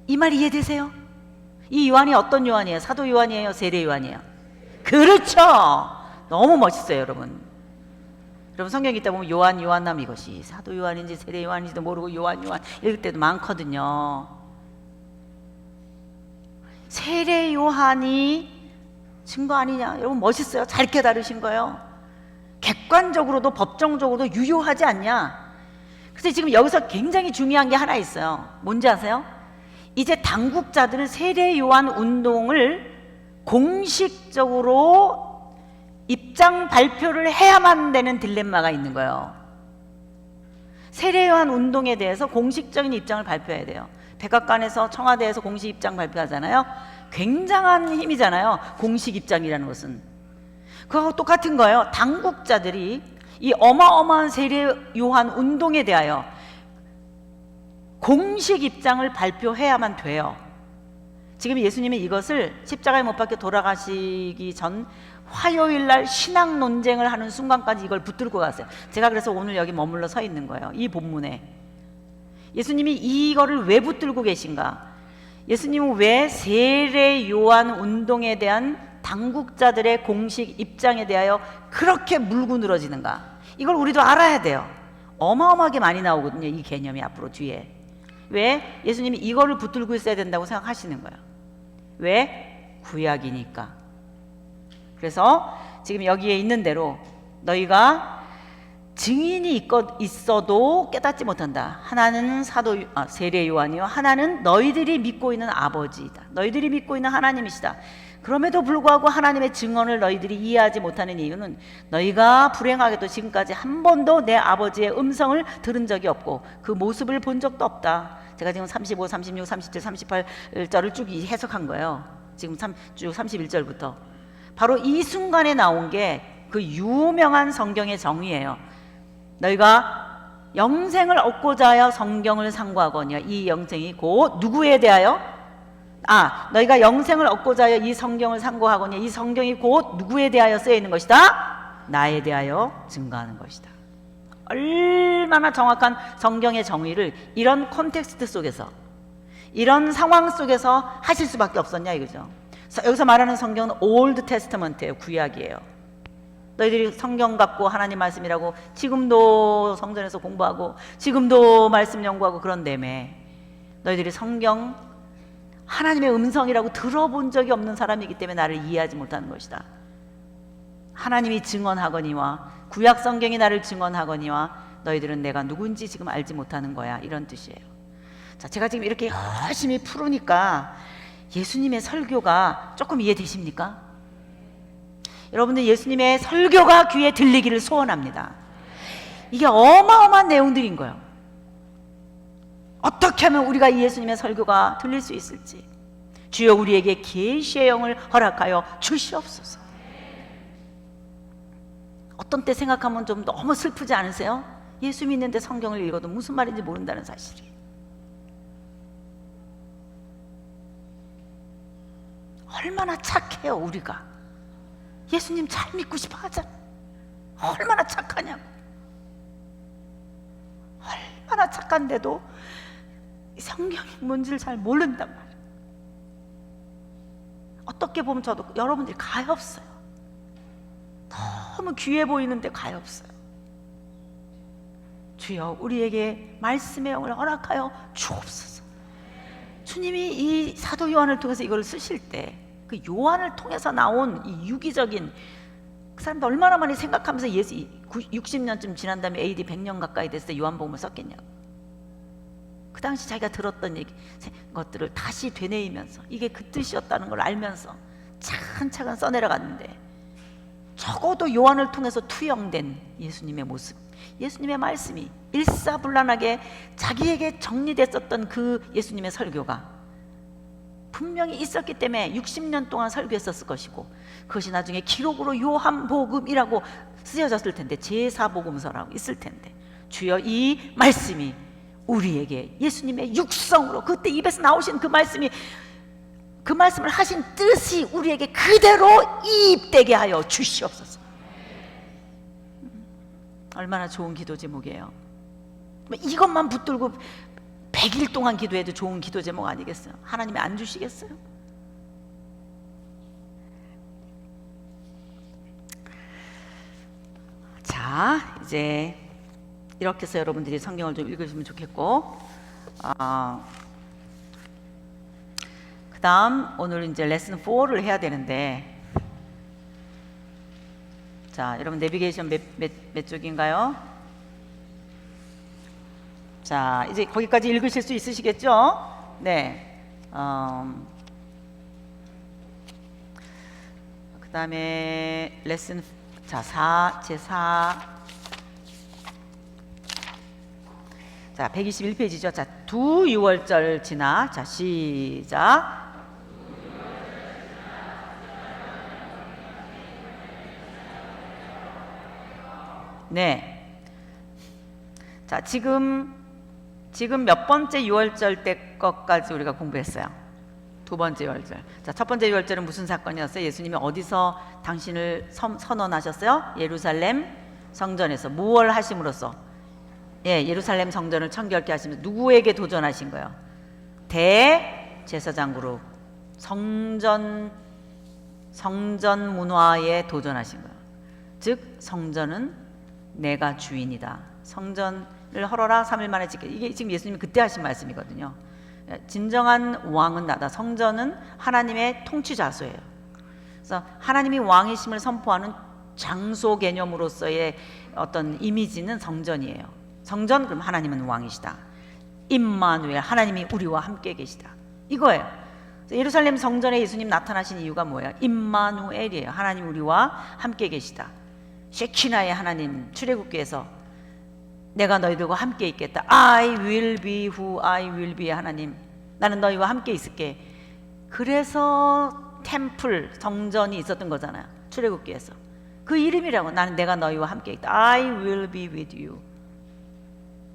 Speaker 1: 이 말 이해되세요? 이 요한이 어떤 요한이에요? 사도 요한이에요? 세례 요한이에요? 그렇죠. 너무 멋있어요, 여러분. 여러분 성경 읽다 보면 요한남 이것이 사도 요한인지 세례 요한인지도 모르고 요한 읽을 때도 많거든요. 세례 요한이 증거 아니냐? 여러분 멋있어요. 잘 깨달으신 거예요. 객관적으로도 법정적으로도 유효하지 않냐? 그래서 지금 여기서 굉장히 중요한 게 하나 있어요. 뭔지 아세요? 이제 당국자들은 세례 요한 운동을 공식적으로 입장 발표를 해야만 되는 딜레마가 있는 거예요. 세례 요한 운동에 대해서 공식적인 입장을 발표해야 돼요. 백악관에서 청와대에서 공식 입장 발표하잖아요. 굉장한 힘이잖아요. 공식 입장이라는 것은. 그거하고 똑같은 거예요. 당국자들이 이 어마어마한 세례 요한 운동에 대하여 공식 입장을 발표해야만 돼요. 지금 예수님이 이것을 십자가에 못 박혀 돌아가시기 전 화요일 날 신앙 논쟁을 하는 순간까지 이걸 붙들고 갔어요. 제가 그래서 오늘 여기 머물러 서 있는 거예요. 이 본문에 예수님이 이거를 왜 붙들고 계신가? 예수님은 왜 세례 요한 운동에 대한 당국자들의 공식 입장에 대하여 그렇게 물고 늘어지는가? 이걸 우리도 알아야 돼요. 어마어마하게 많이 나오거든요, 이 개념이 앞으로 뒤에. 왜? 예수님이 이거를 붙들고 있어야 된다고 생각하시는 거예요. 왜? 구약이니까. 그래서 지금 여기에 있는 대로 너희가 증인이 있어도 깨닫지 못한다. 하나는 세례 요한이요, 하나는 너희들이 믿고 있는 아버지이다. 너희들이 믿고 있는 하나님이시다. 그럼에도 불구하고 하나님의 증언을 너희들이 이해하지 못하는 이유는 너희가 불행하게도 지금까지 한 번도 내 아버지의 음성을 들은 적이 없고 그 모습을 본 적도 없다. 제가 지금 35, 36, 37, 38절을 쭉 해석한 거예요. 지금 쭉 31절부터. 바로 이 순간에 나온 게 그 유명한 성경의 정의예요. 너희가 영생을 얻고자 하여 성경을 상고하거니와 이 영생이 곧 누구에 대하여? 너희가 영생을 얻고자 하여 이 성경을 상고하거니와 이 성경이 곧 누구에 대하여 쓰여 있는 것이다? 나에 대하여 증거하는 것이다. 얼마나 정확한 성경의 정의를 이런 콘텍스트 속에서, 이런 상황 속에서 하실 수밖에 없었냐 이거죠. 여기서 말하는 성경은 올드 테스트먼트예요. 구약이에요. 너희들이 성경 갖고 하나님 말씀이라고 지금도 성전에서 공부하고 지금도 말씀 연구하고 그런다며. 너희들이 성경 하나님의 음성이라고 들어본 적이 없는 사람이기 때문에 나를 이해하지 못하는 것이다. 하나님이 증언하거니와 구약 성경이 나를 증언하거니와 너희들은 내가 누군지 지금 알지 못하는 거야, 이런 뜻이에요. 자, 제가 지금 이렇게 열심히 풀으니까 예수님의 설교가 조금 이해되십니까? 여러분들 예수님의 설교가 귀에 들리기를 소원합니다. 이게 어마어마한 내용들인 거예요. 어떻게 하면 우리가 이 예수님의 설교가 들릴 수 있을지 주여 우리에게 계시의 영을 허락하여 주시옵소서. 어떤 때 생각하면 좀 너무 슬프지 않으세요? 예수 믿는데 성경을 읽어도 무슨 말인지 모른다는 사실이. 얼마나 착해요 우리가. 예수님 잘 믿고 싶어 하잖아. 얼마나 착하냐고. 얼마나 착한데도 성경이 뭔지를 잘 모른단 말이에요. 어떻게 보면 저도 여러분들이 가엾어요. 너무 귀해 보이는데 가엾어요. 주여 우리에게 말씀의 영을 허락하여 주옵소서. 주님이 이 사도 요한을 통해서 이걸 쓰실 때 그 요한을 통해서 나온 이 유기적인, 그 사람도 얼마나 많이 생각하면서 60년쯤 지난 다음에 AD 100년 가까이 됐을 때 요한복음을 썼겠냐고. 그 당시 자기가 들었던 것들을 다시 되뇌이면서 이게 그 뜻이었다는 걸 알면서 차근차근 써내려갔는데, 적어도 요한을 통해서 투영된 예수님의 모습, 예수님의 말씀이 일사불란하게 자기에게 정리됐었던 그 예수님의 설교가 분명히 있었기 때문에 60년 동안 설교했었을 것이고, 그것이 나중에 기록으로 요한복음이라고 쓰여졌을 텐데, 제4복음서라고 있을 텐데, 주여 이 말씀이 우리에게 예수님의 육성으로 그때 입에서 나오신 그 말씀이, 그 말씀을 하신 뜻이 우리에게 그대로 이입되게 하여 주시옵소서. 얼마나 좋은 기도 제목이에요. 이것만 붙들고 100일 동안 기도해도 좋은 기도 제목 아니겠어요? 하나님이 안 주시겠어요? 자, 이제 이렇게 해서 여러분들이 성경을 좀 읽으시면 좋겠고, 그 다음 오늘 이제 레슨 4를 해야 되는데, 자, 여러분 내비게이션 몇 쪽인가요? 자, 이제 거기까지 읽으실 수 있으시겠죠? 네. 그 다음에 레슨, 자, 제4. 자, 121페이지죠. 자, 두 6월절 지나. 자, 시작. 네. 자, 지금 몇 번째 6월절 때 것까지 우리가 공부했어요? 두 번째 6월절. 자, 첫 번째 6월절은 무슨 사건이었어요? 예수님이 어디서 당신을 선언하셨어요? 예루살렘 성전에서. 무엇을 하심으로써? 예, 예루살렘 성전을 청결케 하시면서 누구에게 도전하신 거예요? 대제사장 그룹. 성전 문화에 도전하신 거예요. 즉 성전은 내가 주인이다. 성전을 헐어라 3일 만에 짓게. 이게 지금 예수님이 그때 하신 말씀이거든요. 진정한 왕은 나다. 성전은 하나님의 통치 자소예요. 그래서 하나님이 왕이심을 선포하는 장소 개념으로서의 어떤 이미지는 성전이에요. 성전, 그럼 하나님은 왕이시다. 임마누엘, 하나님이 우리와 함께 계시다. 이거예요. 예루살렘 성전에 예수님 나타나신 이유가 뭐예요? 임마누엘이에요. 하나님 우리와 함께 계시다. 셰키나의 하나님, 출애굽기에서 내가 너희들과 함께 있겠다. I will be who I will be. 하나님, 나는 너희와 함께 있을게. 그래서 템플, 성전이 있었던 거잖아요. 출애굽기에서. 그 이름이라고. 나는 내가 너희와 함께 있다. I will be with you.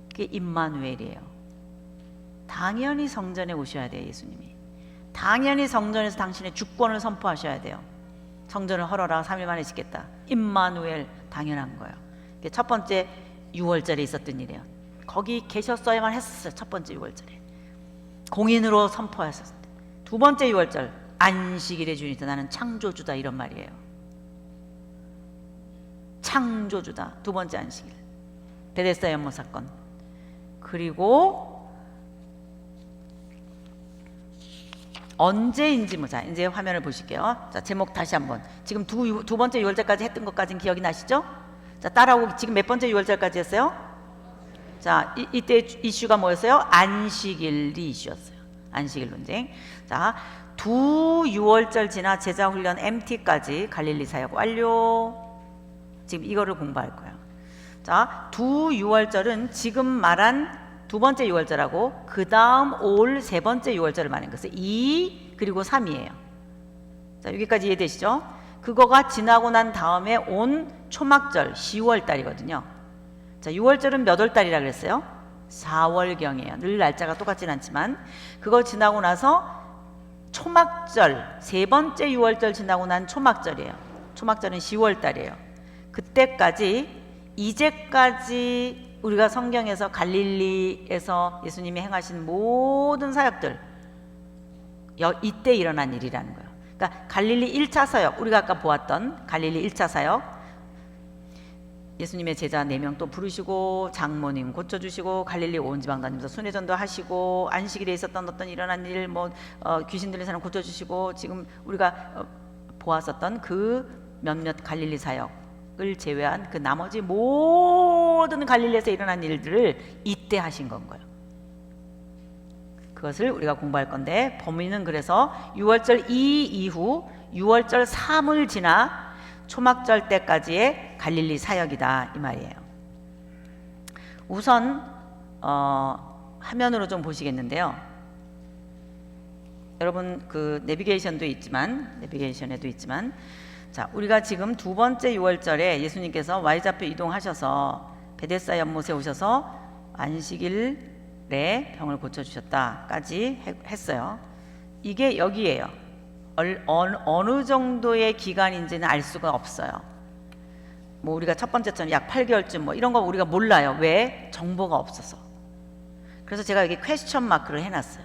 Speaker 1: 그게 임마누엘이에요. 당연히 성전에 오셔야 돼요. 예수님이. 당연히 성전에서 당신의 주권을 선포하셔야 돼요. 성전을 헐어라 3일 만에 짓겠다. 임마누엘, 당연한 거예요. 그게 첫 번째 6월절에 있었던 일이에요. 거기 계셨어야만 했었어요. 첫 번째 6월절에 공인으로 선포하셨을 때. 두 번째 6월절, 안식일의 주인이다. 나는 창조주다. 이런 말이에요. 창조주다. 두 번째 안식일, 베데스다 연못 사건. 그리고 언제인지 자, 이제 화면을 보실게요. 자, 제목 다시 한번. 지금 두 번째 6월절까지 했던 것까지는 기억이 나시죠? 자, 따라오고. 지금 몇 번째 6월절까지 했어요? 자, 이때 이슈가 뭐였어요? 안식일이 이슈였어요. 안식일 논쟁. 자, 두 6월절 지나 제자훈련 MT까지 갈릴리 사역 완료. 지금 이거를 공부할 거예요. 자, 두 6월절은 지금 말한 두 번째 6월절하고 그 다음 올 세 번째 6월절을 말하는 것은 2 그리고 3이에요. 자, 여기까지 이해되시죠? 그거가 지나고 난 다음에 온 초막절 10월 달이거든요. 자, 6월절은 몇 월 달이라 그랬어요? 4월경이에요. 늘 날짜가 똑같진 않지만 그거 지나고 나서 초막절, 세 번째 6월절 지나고 난 초막절이에요. 초막절은 10월 달이에요. 그때까지, 이제까지 우리가 성경에서 갈릴리에서 예수님이 행하신 모든 사역들, 이때 일어난 일이라는 거예요. 그러니까 갈릴리 1차 사역, 우리가 아까 보았던 갈릴리 1차 사역, 예수님의 제자 4명 또 부르시고 장모님 고쳐주시고 갈릴리 온 지방 다니면서 순회전도 하시고 안식일에 있었던 어떤 일어난 일, 귀신 들린 사람 고쳐주시고, 지금 우리가 보았었던 그 몇몇 갈릴리 사역을 제외한 그 나머지 모든 갈릴리에서 일어난 일들을 이때 하신 건 거예요. 그것을 우리가 공부할 건데, 범위는 그래서 6월절 2 이후 6월절 3을 지나 초막절 때까지의 갈릴리 사역이다, 이 말이에요. 우선 화면으로 좀 보시겠는데요. 여러분 그 내비게이션에도 있지만, 자, 우리가 지금 두 번째 6월절에 예수님께서 Y좌표 이동하셔서 베데스다 연못에 오셔서 안식일에 병을 고쳐주셨다까지 했어요. 이게 여기에요. 어느 정도의 기간인지는 알 수가 없어요. 우리가 첫 번째처럼 약 8개월쯤 이런 거 우리가 몰라요. 왜? 정보가 없어서. 그래서 제가 여기 퀘스천 마크를 해놨어요.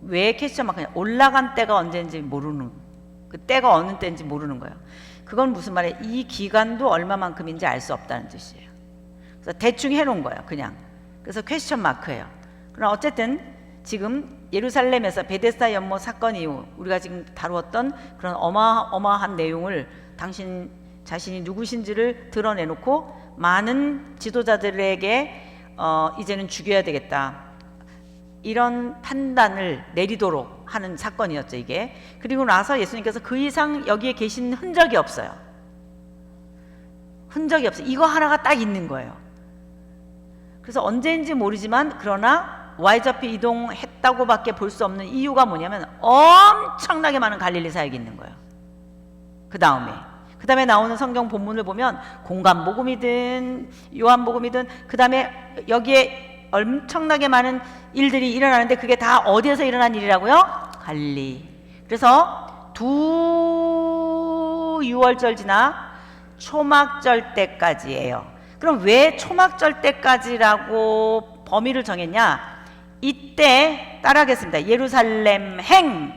Speaker 1: 왜 퀘스천 마크냐? 올라간 때가 언제인지 모르는. 그 때가 어느 때인지 모르는 거예요. 그건 무슨 말이에요? 이 기간도 얼마만큼인지 알 수 없다는 뜻이에요. 그래서 대충 해놓은 거예요, 그냥. 그래서 퀘스천 마크예요. 그러나 어쨌든 지금 예루살렘에서 베데스다 연못 사건 이후 우리가 지금 다루었던 그런 어마어마한 내용을 당신 자신이 누구신지를 드러내놓고 많은 지도자들에게 이제는 죽여야 되겠다, 이런 판단을 내리도록 하는 사건이었죠, 이게. 그리고 나서 예수님께서 그 이상 여기에 계신 흔적이 없어요. 흔적이 없어요. 이거 하나가 딱 있는 거예요. 그래서 언제인지 모르지만 그러나 Y좌표 이동했다고밖에 볼 수 없는 이유가 뭐냐면 엄청나게 많은 갈릴리 사역이 있는 거예요. 그 다음에 나오는 성경 본문을 보면 공관복음이든 요한복음이든 그 다음에 여기에 엄청나게 많은 일들이 일어나는데 그게 다 어디에서 일어난 일이라고요? 갈릴리. 그래서 두 유월절 지나 초막절 때까지예요. 그럼 왜 초막절 때까지라고 범위를 정했냐? 이때 따라하겠습니다. 예루살렘 행을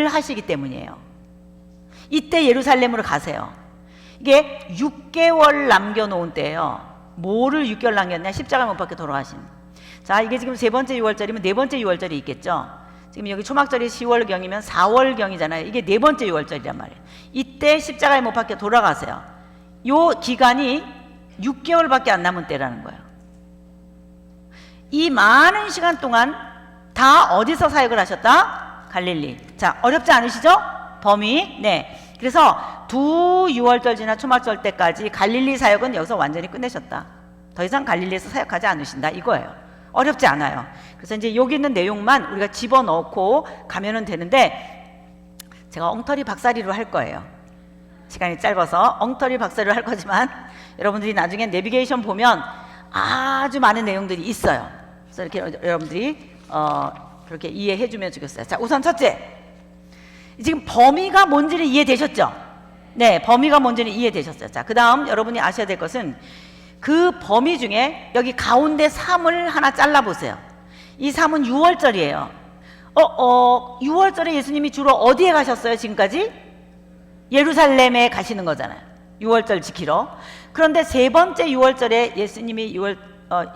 Speaker 1: 하시기 때문이에요. 이때 예루살렘으로 가세요. 이게 6개월 남겨놓은 때예요. 뭐를 6개월 남겼냐? 십자가를 못 박혀 돌아가신. 자, 이게 지금 세 번째 6월절이면 네 번째 6월절이 있겠죠. 지금 여기 초막절이 10월경이면 4월경이잖아요. 이게 네 번째 6월절이란 말이에요. 이때 십자가에 못 박혀 돌아가세요. 요 기간이 6개월밖에 안 남은 때라는 거예요. 이 많은 시간 동안 다 어디서 사역을 하셨다? 갈릴리. 자, 어렵지 않으시죠? 범위. 네. 그래서 두 유월절 지나 초막절 때까지 갈릴리 사역은 여기서 완전히 끝내셨다. 더 이상 갈릴리에서 사역하지 않으신다, 이거예요. 어렵지 않아요. 그래서 이제 여기 있는 내용만 우리가 집어넣고 가면은 되는데, 제가 엉터리 박사리로 할 거예요. 시간이 짧아서 엉터리 박사리로 할 거지만 여러분들이 나중에 내비게이션 보면 아주 많은 내용들이 있어요. 그래서 이렇게 여러분들이 그렇게 이해해 주면 좋겠어요. 자, 우선 첫째, 지금 범위가 뭔지는 이해되셨죠? 네, 범위가 뭔지는 이해되셨어요. 자, 그 다음 여러분이 아셔야 될 것은 그 범위 중에 여기 가운데 3을 하나 잘라보세요. 이 3은 6월절이에요. 6월절에 예수님이 주로 어디에 가셨어요, 지금까지? 예루살렘에 가시는 거잖아요. 6월절 지키러. 그런데 세 번째 6월절에 예수님이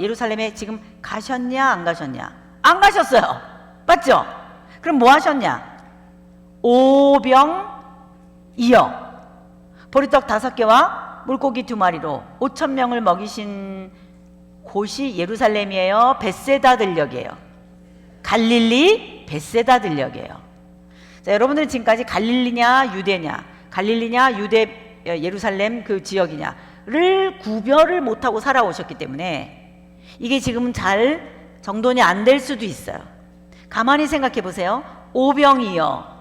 Speaker 1: 예루살렘에 지금 가셨냐, 안 가셨냐? 안 가셨어요. 맞죠? 그럼 뭐 하셨냐? 오병이어 보리떡 5개와 물고기 2마리로 5,000명을 먹이신 곳이 예루살렘이에요? 벳세다 들녘이에요? 갈릴리 벳세다 들녘이에요. 자, 여러분들은 지금까지 갈릴리냐 유대냐, 갈릴리냐 유대 예루살렘 그 지역이냐를 구별을 못하고 살아오셨기 때문에 이게 지금은 잘 정돈이 안 될 수도 있어요. 가만히 생각해 보세요. 오병이어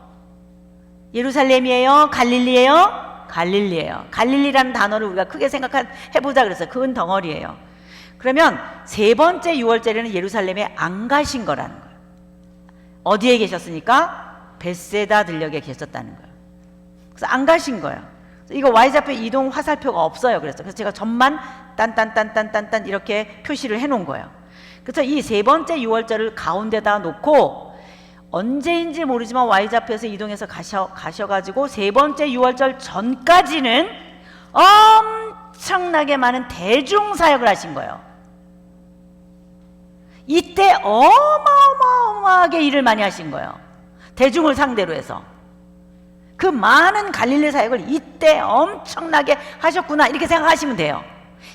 Speaker 1: 예루살렘이에요? 갈릴리예요? 갈릴리예요. 갈릴리라는 단어를 우리가 크게 생각해보자 그랬어요. 그건 덩어리예요. 그러면 세 번째 6월절에는 예루살렘에 안 가신 거라는 거예요. 어디에 계셨으니까? 벳세다 들녘에 계셨다는 거예요. 그래서 안 가신 거예요. 이거 Y좌표 이동 화살표가 없어요. 그래서 제가 점만 딴딴딴딴딴딴 이렇게 표시를 해놓은 거예요. 그래서 이 세 번째 6월절을 가운데다 놓고 언제인지 모르지만 Y좌표에서 이동해서 가셔가지고 세 번째 6월절 전까지는 엄청나게 많은 대중사역을 하신 거예요. 이때 어마어마하게 일을 많이 하신 거예요. 대중을 상대로 해서. 그 많은 갈릴리 사역을 이때 엄청나게 하셨구나, 이렇게 생각하시면 돼요.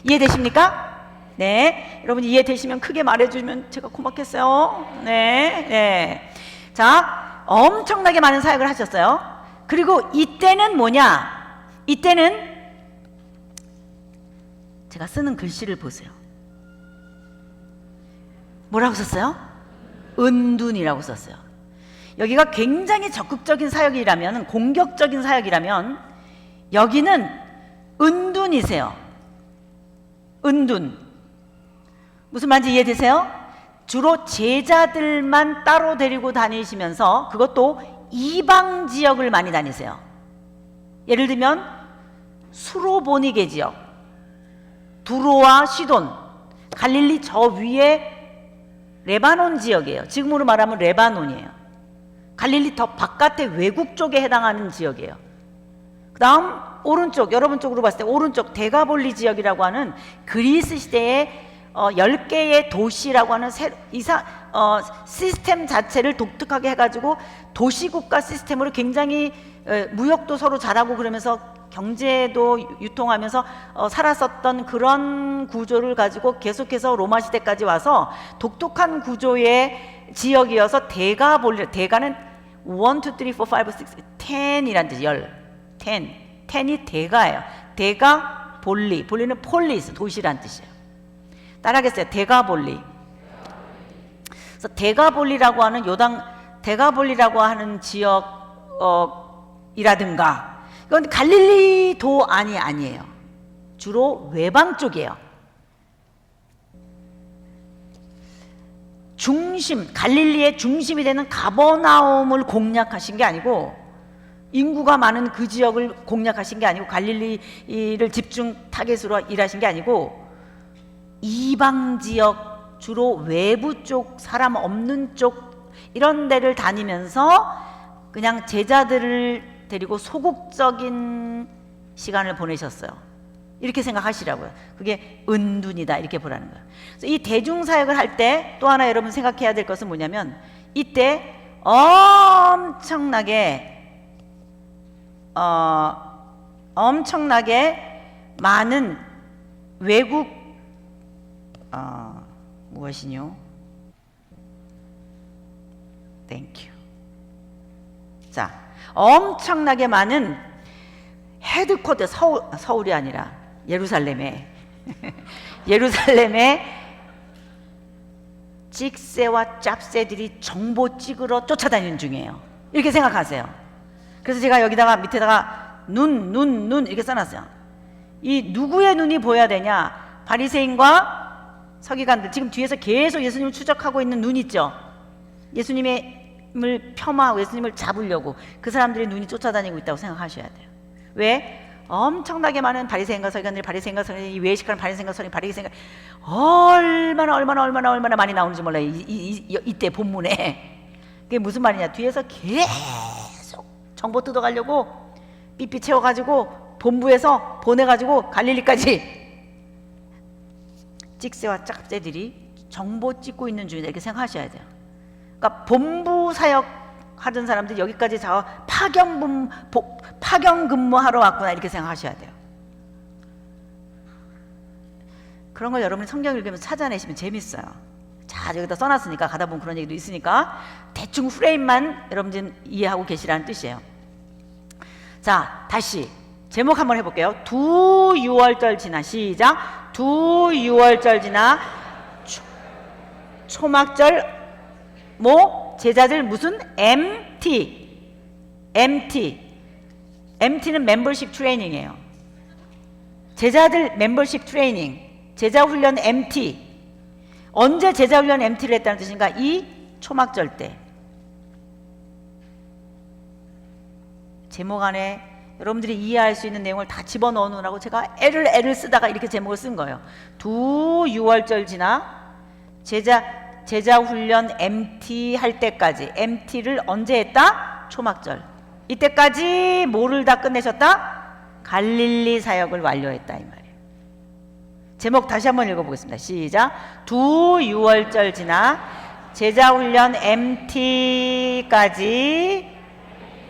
Speaker 1: 이해되십니까? 네. 여러분 이해되시면 크게 말해주면 제가 고맙겠어요. 네. 자, 엄청나게 많은 사역을 하셨어요. 그리고 이때는 뭐냐? 이때는 제가 쓰는 글씨를 보세요. 뭐라고 썼어요? 은둔이라고 썼어요. 여기가 굉장히 적극적인 사역이라면, 공격적인 사역이라면 여기는 은둔이세요. 은둔. 무슨 말인지 이해되세요? 주로 제자들만 따로 데리고 다니시면서 그것도 이방 지역을 많이 다니세요. 예를 들면 수로보니게 지역, 두로와 시돈, 갈릴리 저 위에 레바논 지역이에요. 지금으로 말하면 레바논이에요. 갈릴리 더 바깥의 외국 쪽에 해당하는 지역이에요. 그 다음 오른쪽, 여러분 쪽으로 봤을 때 오른쪽 데가볼리 지역이라고 하는 그리스 시대의 10개의 도시라고 하는 시스템 자체를 독특하게 해가지고 도시국가 시스템으로 굉장히 무역도 서로 잘하고 그러면서 경제도 유통하면서 살았었던 그런 구조를 가지고 계속해서 로마 시대까지 와서 독특한 구조의 지역이어서 데가볼리, 데가는 1, 2, 3, 4, 5, 6, 10이란 뜻이 10이 데가예요. 데가볼리, 볼리는 폴리스, 도시란 뜻이에요. 따라하겠어요. 데가볼리. 그래서 데가볼리라고 하는 데가볼리라고 하는 지역이라든가 이건 갈릴리도 아니에요. 주로 외방 쪽이에요. 갈릴리의 중심이 되는 가버나움을 공략하신 게 아니고 인구가 많은 그 지역을 공략하신 게 아니고 갈릴리를 집중 타겟으로 일하신 게 아니고 이방 지역, 주로 외부 쪽, 사람 없는 쪽 이런 데를 다니면서 그냥 제자들을 데리고 소극적인 시간을 보내셨어요. 이렇게 생각하시라고요. 그게 은둔이다 이렇게 보라는 거예요. 그래서 이 대중사역을 할 때 또 하나 여러분 생각해야 될 것은 뭐냐면 이때 엄청나게 많은 외국 무엇이뇨? 땡큐. 자, 엄청나게 많은 헤드쿼터 서울이 아니라 예루살렘에 찍새와 짭새들이 정보 찍으러 쫓아다니는 중이에요. 이렇게 생각하세요. 그래서 제가 여기다가 밑에다가 눈 이렇게 써놨어요. 이 누구의 눈이 보여야 되냐? 바리새인과 서기관들, 지금 뒤에서 계속 예수님을 추적하고 있는 눈 있죠? 예수님을 폄하하고 예수님을 잡으려고 그 사람들의 눈이 쫓아다니고 있다고 생각하셔야 돼요. 왜? 엄청나게 많은 바리새인과 서기관들이 외식하는 바리새인과 얼마나 많이 나오는지 몰라요. 이때 본문에. 그게 무슨 말이냐? 뒤에서 계속 정보 뜯어가려고 삐삐 채워가지고 본부에서 보내가지고 갈릴리까지 찍새와 짭새들이 정보 찍고 있는 중이다 이렇게 생각하셔야 돼요. 그러니까 본부 사역 하던 사람들이 여기까지 파견 근무하러 왔구나 이렇게 생각하셔야 돼요. 그런 걸 여러분이 성경 읽으면서 찾아내시면 재밌어요. 자, 여기다 써놨으니까 가다 보면 그런 얘기도 있으니까 대충 프레임만 여러분들 이해하고 계시라는 뜻이에요. 자, 다시 제목 한번 해볼게요. 두 유월절 지나, 시작. 두 유월절 지나 초막절 제자들 무슨 MT는 멤버십 트레이닝이에요. 제자들 멤버십 트레이닝, 제자 훈련 MT. 언제 제자 훈련 MT를 했다는 뜻인가? 이 초막절 때. 제목 안에 여러분들이 이해할 수 있는 내용을 다 집어넣어 놓으라고 제가 애를 쓰다가 이렇게 제목을 쓴 거예요. 두 유월절 지나 제자 훈련 MT 할 때까지. MT를 언제 했다? 초막절. 이때까지 뭐를 다 끝내셨다? 갈릴리 사역을 완료했다 이 말이에요. 제목 다시 한번 읽어보겠습니다. 시작. 두 유월절 지나 제자 훈련 MT까지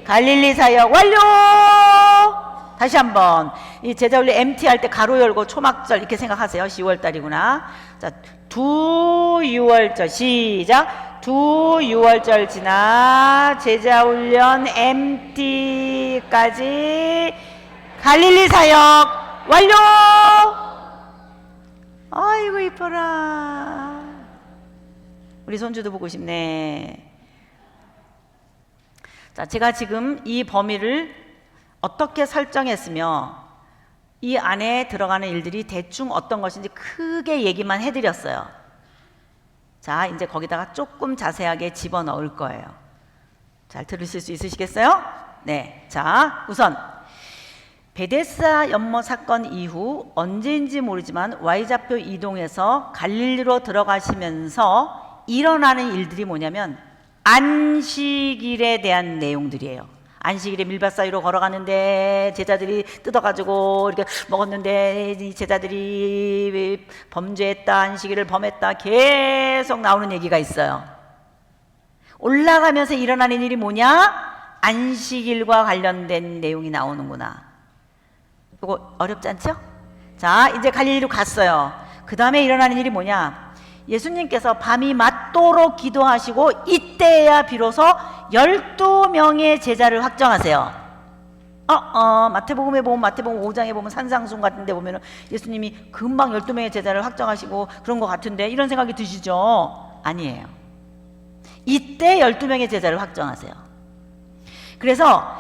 Speaker 1: 갈릴리 사역 완료! 다시 한번 이 제자 훈련 MT 할 때 가로 열고 초막절 이렇게 생각하세요. 10월달이구나. 자, 두 유월절 시작. 두 유월절 지나 제자 훈련 MT까지 갈릴리 사역 완료! 아이고 이뻐라. 우리 손주도 보고 싶네. 자, 제가 지금 이 범위를 어떻게 설정했으며 이 안에 들어가는 일들이 대충 어떤 것인지 크게 얘기만 해드렸어요. 자, 이제 거기다가 조금 자세하게 집어넣을 거예요. 잘 들으실 수 있으시겠어요? 네. 자, 우선 베데스다 연못 사건 이후 언제인지 모르지만 Y좌표 이동해서 갈릴리로 들어가시면서 일어나는 일들이 뭐냐면 안식일에 대한 내용들이에요. 안식일에 밀밭 사이로 걸어가는데 제자들이 뜯어가지고 이렇게 먹었는데 이 제자들이 범죄했다, 안식일을 범했다, 계속 나오는 얘기가 있어요. 올라가면서 일어나는 일이 뭐냐? 안식일과 관련된 내용이 나오는구나. 이거 어렵지 않죠? 자, 이제 갈릴리로 갔어요. 그 다음에 일어나는 일이 뭐냐? 예수님께서 밤이 맞도록 기도하시고 이때야 비로소 12명의 제자를 확정하세요. 마태복음에 보면 마태복음 5장에 보면 산상순 같은 데 보면 예수님이 금방 12명의 제자를 확정하시고 그런 것 같은데 이런 생각이 드시죠? 아니에요. 이때 12명의 제자를 확정하세요. 그래서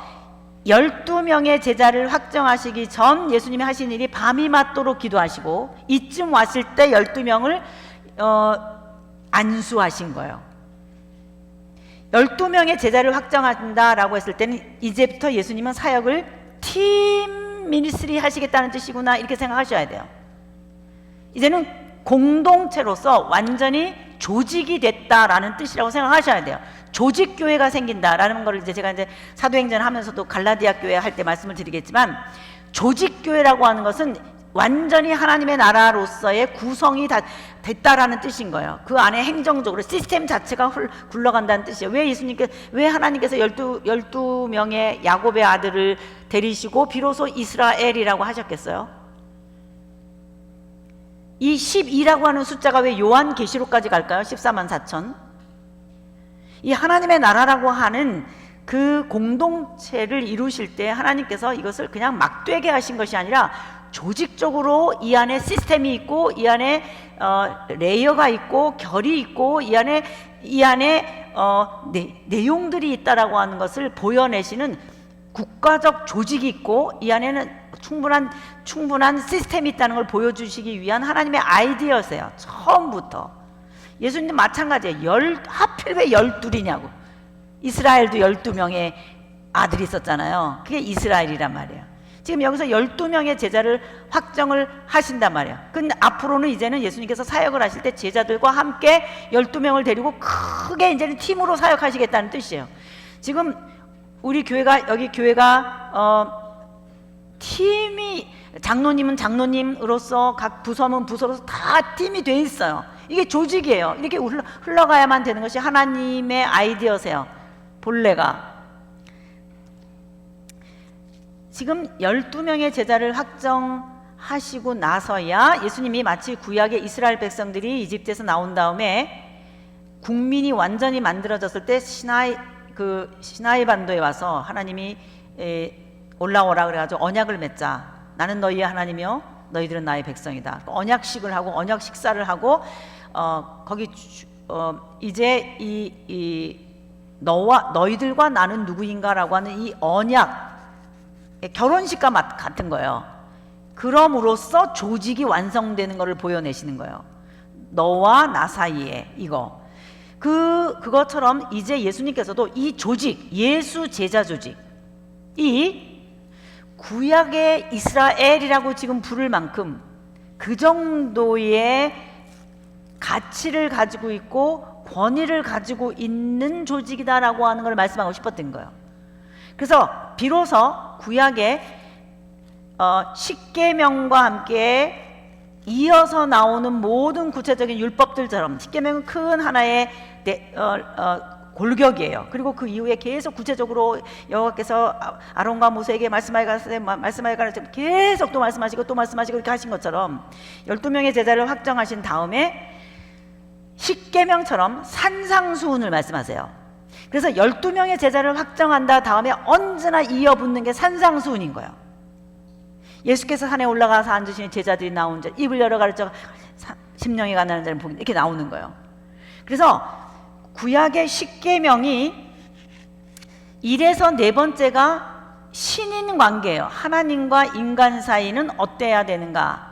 Speaker 1: 12명의 제자를 확정하시기 전 예수님이 하신 일이 밤이 맞도록 기도하시고 이쯤 왔을 때 12명을 안수하신 거예요. 12명의 제자를 확정한다라고 했을 때는 이제부터 예수님은 사역을 팀 미니스트리 하시겠다는 뜻이구나 이렇게 생각하셔야 돼요. 이제는 공동체로서 완전히 조직이 됐다라는 뜻이라고 생각하셔야 돼요. 조직교회가 생긴다라는 걸 제가 사도행전 하면서도 갈라디아 교회 할 때 말씀을 드리겠지만 조직교회라고 하는 것은 완전히 하나님의 나라로서의 구성이 다 됐다라는 뜻인 거예요. 그 안에 행정적으로 시스템 자체가 굴러간다는 뜻이에요. 왜 하나님께서 12명의 야곱의 아들을 데리시고 비로소 이스라엘이라고 하셨겠어요? 이 12라고 하는 숫자가 왜 요한계시록까지 갈까요? 14만 4천. 이 하나님의 나라라고 하는 그 공동체를 이루실 때 하나님께서 이것을 그냥 막 되게 하신 것이 아니라 조직적으로 이 안에 시스템이 있고 이 안에 레이어가 있고 결이 있고 이 안에 내용들이 있다라고 하는 것을 보여내시는 국가적 조직이 있고 이 안에는 충분한 시스템이 있다는 걸 보여주시기 위한 하나님의 아이디어세요. 처음부터. 예수님도 마찬가지예요. 하필 왜 12이냐고. 이스라엘도 12명의 아들이 있었잖아요. 그게 이스라엘이란 말이에요. 지금 여기서 12명의 제자를 확정을 하신단 말이에요. 근데 앞으로는 이제는 예수님께서 사역을 하실 때 제자들과 함께 12명을 데리고 크게 이제는 팀으로 사역하시겠다는 뜻이에요. 지금 우리 교회가 여기 교회가 팀이 장로님은 장로님으로서 각 부서는 부서로서 다 팀이 돼 있어요. 이게 조직이에요. 이렇게 흘러가야만 되는 것이 하나님의 아이디어세요. 본래가. 지금 12명의 제자를 확정하시고 나서야 예수님이 마치 구약의 이스라엘 백성들이 이집트에서 나온 다음에 국민이 완전히 만들어졌을 때 시나이 반도에 와서 하나님이 올라오라 그래가지고 언약을 맺자. 나는 너희의 하나님이요 너희들은 나의 백성이다. 언약식을 하고 언약 식사를 하고 이제 너희들과 나는 누구인가라고 하는 이 언약 결혼식과 같은 거예요. 그럼으로써 조직이 완성되는 것을 보여내시는 거예요. 너와 나 사이에 이거. 그것처럼 이제 예수님께서도 이 조직, 예수 제자 조직, 이 구약의 이스라엘이라고 지금 부를 만큼 그 정도의 가치를 가지고 있고 권위를 가지고 있는 조직이다라고 하는 걸 말씀하고 싶었던 거예요. 그래서 비로소 구약의 십계명과 함께 이어서 나오는 모든 구체적인 율법들처럼 십계명은 큰 하나의 골격이에요. 그리고 그 이후에 계속 구체적으로 여호와께서 아론과 모세에게 말씀하여 가라서 계속 또 말씀하시고 또 말씀하시고 이렇게 하신 것처럼 12명의 제자를 확정하신 다음에 십계명처럼 산상수훈을 말씀하세요. 그래서 12명의 제자를 확정한다 다음에 언제나 이어붙는 게 산상수훈인 거예요. 예수께서 산에 올라가서 앉으시는 제자들이 나온 자 입을 열어 가르쳐 심령이 가난한 자는 복이 이렇게 나오는 거예요. 그래서 구약의 십계명이 1에서 4번째가 신인 관계예요. 하나님과 인간 사이는 어때야 되는가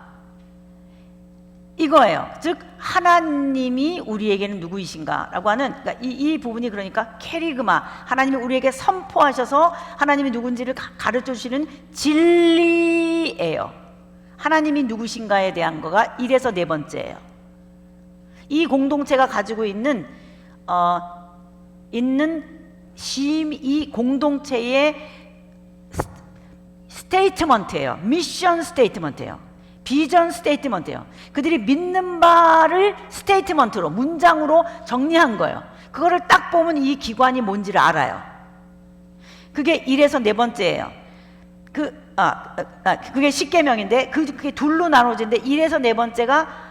Speaker 1: 이거예요. 즉 하나님이 우리에게는 누구이신가 라고 하는 그러니까 이 부분이 그러니까 캐리그마 하나님이 우리에게 선포하셔서 하나님이 누군지를 가르쳐 주시는 진리예요. 하나님이 누구신가에 대한 거가 1에서 4번째예요. 이 공동체가 가지고 있는 있는 이 공동체의 스테이트먼트예요. 미션 스테이트먼트예요. 비전 스테이트먼트예요. 그들이 믿는 바를 스테이트먼트로, 문장으로 정리한 거예요. 그거를 딱 보면 이 기관이 뭔지를 알아요. 그게 1에서 네 번째예요. 그게 십계명인데 그게 둘로 나눠지는데 1에서 네 번째가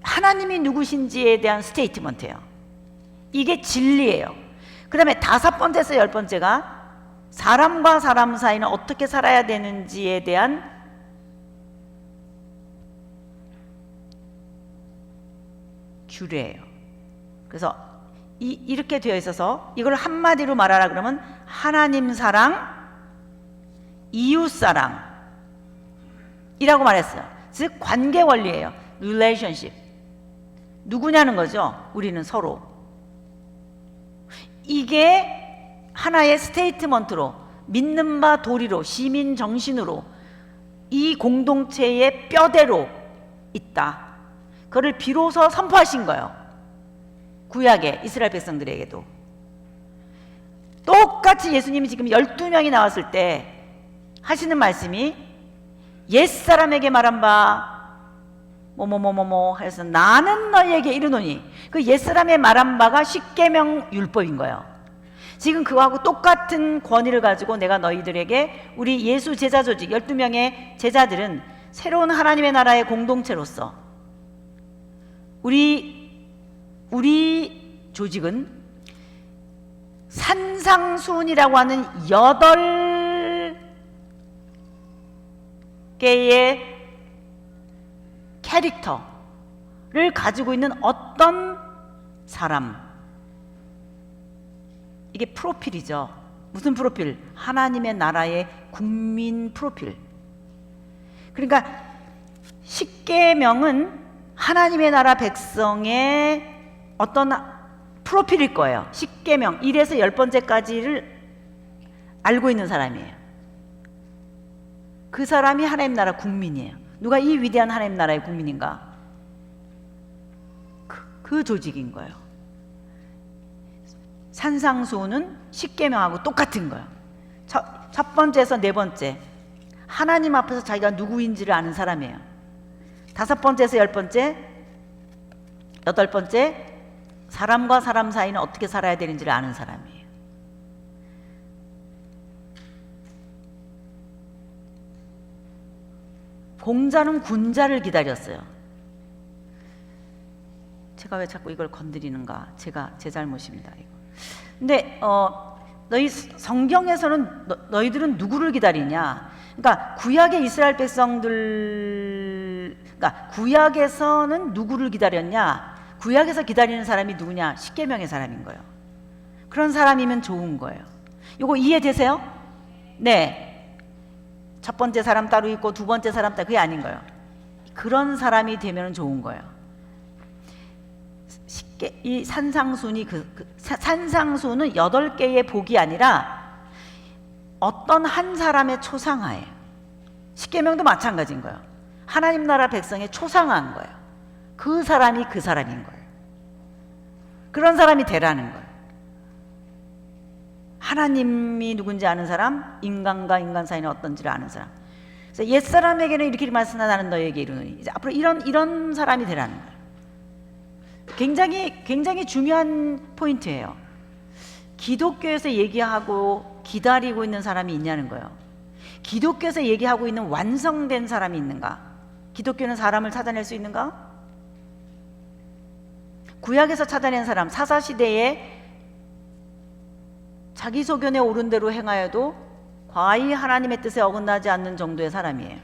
Speaker 1: 하나님이 누구신지에 대한 스테이트먼트예요. 이게 진리예요. 그 다음에 5번째에서 10번째가 사람과 사람 사이는 어떻게 살아야 되는지에 대한 규례예요. 그래서 이렇게 되어 있어서 이걸 한마디로 말하라 그러면 하나님 사랑, 이웃 사랑이라고 말했어요. 즉 관계 원리예요. relationship. 누구냐는 거죠. 우리는 서로. 이게 하나의 스테이트먼트로, 믿는 바 도리로, 시민 정신으로 이 공동체의 뼈대로 있다. 그걸 비로소 선포하신 거예요. 구약의 이스라엘 백성들에게도. 똑같이 예수님이 지금 12명이 나왔을 때 하시는 말씀이 옛사람에게 말한 바 뭐뭐뭐뭐뭐 해서 나는 너희에게 이르노니, 그 옛사람의 말한 바가 십계명 율법인 거예요. 지금 그거하고 똑같은 권위를 가지고 내가 너희들에게, 우리 예수 제자 조직 12명의 제자들은 새로운 하나님의 나라의 공동체로서 우리 조직은 산상수훈이라고 하는 8개의 캐릭터를 가지고 있는 어떤 사람, 이게 프로필이죠. 무슨 프로필? 하나님의 나라의 국민 프로필. 그러니까 십계명은 하나님의 나라 백성의 어떤 프로필일 거예요. 십계명 1에서 10번째까지를 알고 있는 사람이에요. 그 사람이 하나님 나라 국민이에요. 누가 이 위대한 하나님 나라의 국민인가? 그 조직인 거예요. 산상수훈은 십계명하고 똑같은 거예요. 첫 번째에서 네 번째, 하나님 앞에서 자기가 누구인지를 아는 사람이에요. 5번째에서 10번째, 8번째, 사람과 사람 사이는 어떻게 살아야 되는지를 아는 사람이에요. 공자는 군자를 기다렸어요. 제가 왜 자꾸 이걸 건드리는가? 제 잘못입니다. 이거. 근데 너희 성경에서는 너희들은 누구를 기다리냐? 그러니까 구약의 이스라엘 백성들, 그러니까 구약에서는 누구를 기다렸냐? 구약에서 기다리는 사람이 누구냐? 십계명의 사람인 거예요. 그런 사람이면 좋은 거예요. 이거 이해되세요? 네. 첫 번째 사람 따로 있고 두 번째 사람 따로, 그게 아닌 거예요. 그런 사람이 되면 좋은 거예요. 이 산상수훈이 산상수훈은 8개의 복이 아니라 어떤 한 사람의 초상화예요. 십계명도 마찬가지인 거예요. 하나님 나라 백성의 초상화인 거예요. 그 사람이 그 사람인 거예요. 그런 사람이 되라는 거예요. 하나님이 누군지 아는 사람, 인간과 인간 사이는 어떤지를 아는 사람. 그래서 옛사람에게는 이렇게 말씀하나 나는 너에게 이르노니, 이제 앞으로 이런 사람이 되라는 거예요. 굉장히 중요한 포인트예요. 기독교에서 얘기하고 기다리고 있는 사람이 있냐는 거예요. 기독교에서 얘기하고 있는 완성된 사람이 있는가? 기독교는 사람을 찾아낼 수 있는가? 구약에서 찾아낸 사람, 사사시대에 자기 소견에 옳은 대로 행하여도 과히 하나님의 뜻에 어긋나지 않는 정도의 사람이에요.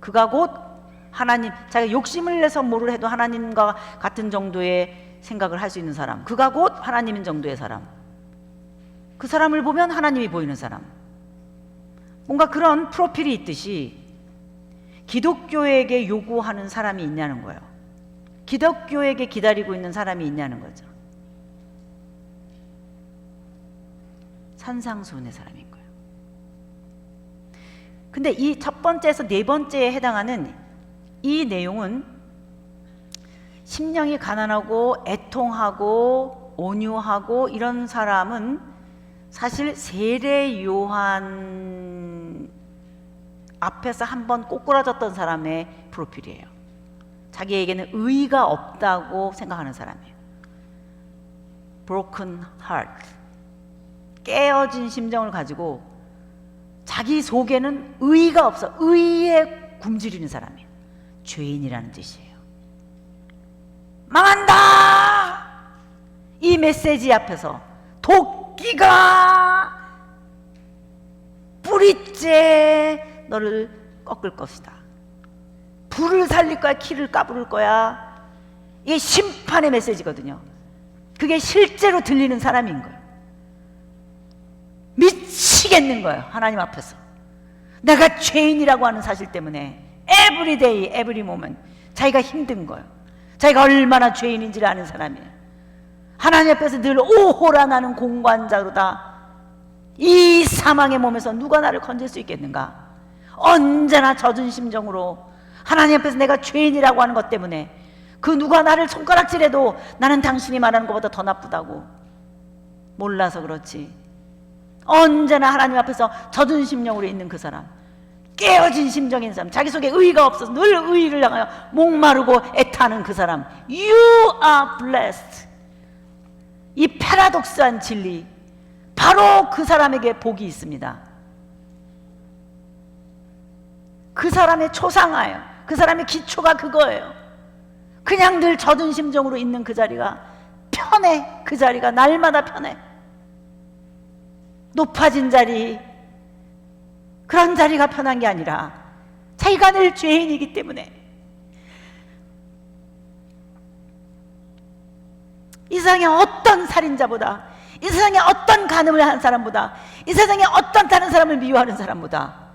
Speaker 1: 그가 곧 하나님, 자기가 욕심을 내서 뭐를 해도 하나님과 같은 정도의 생각을 할 수 있는 사람, 그가 곧 하나님인 정도의 사람. 그 사람을 보면 하나님이 보이는 사람. 뭔가 그런 프로필이 있듯이 기독교에게 요구하는 사람이 있냐는 거예요. 기독교에게 기다리고 있는 사람이 있냐는 거죠. 산상수훈의 사람인 거예요. 근데 이 첫 번째에서 네 번째에 해당하는 이 내용은 심령이 가난하고 애통하고 온유하고 이런 사람은 사실 세례 요한 앞에서 한번 꼬꾸라졌던 사람의 프로필이에요. 자기에게는 의의가 없다고 생각하는 사람이에요. broken heart, 깨어진 심정을 가지고 자기 속에는 의의가 없어 의의에 굶주리는 사람이에요. 죄인이라는 뜻이에요. 망한다! 이 메시지 앞에서 도끼가 뿌리째 너를 꺾을 것이다. 불을 살릴 거야, 키를 까부를 거야. 이게 심판의 메시지거든요. 그게 실제로 들리는 사람인 거예요. 미치겠는 거예요. 하나님 앞에서 내가 죄인이라고 하는 사실 때문에 every day, every moment 자기가 힘든 거예요. 자기가 얼마나 죄인인지를 아는 사람이에요. 하나님 앞에서 늘 오호라 나는 공관자로다. 이 사망의 몸에서 누가 나를 건질 수 있겠는가? 언제나 젖은 심정으로 하나님 앞에서 내가 죄인이라고 하는 것 때문에 그 누가 나를 손가락질해도 나는 당신이 말하는 것보다 더 나쁘다고 몰라서 그렇지. 언제나 하나님 앞에서 젖은 심령으로 있는 그 사람, 깨어진 심정인 사람, 자기 속에 의의가 없어서 늘 의의를 향하여 목마르고 애타는 그 사람, You are blessed. 이 패러독스한 진리, 바로 그 사람에게 복이 있습니다. 그 사람의 초상화예요. 그 사람의 기초가 그거예요. 그냥 늘 젖은 심정으로 있는 그 자리가 편해. 그 자리가 날마다 편해. 높아진 자리, 그런 자리가 편한 게 아니라 자기가 늘 죄인이기 때문에 이 세상에 어떤 살인자보다, 이 세상에 어떤 간음을 한 사람보다, 이 세상에 어떤 다른 사람을 미워하는 사람보다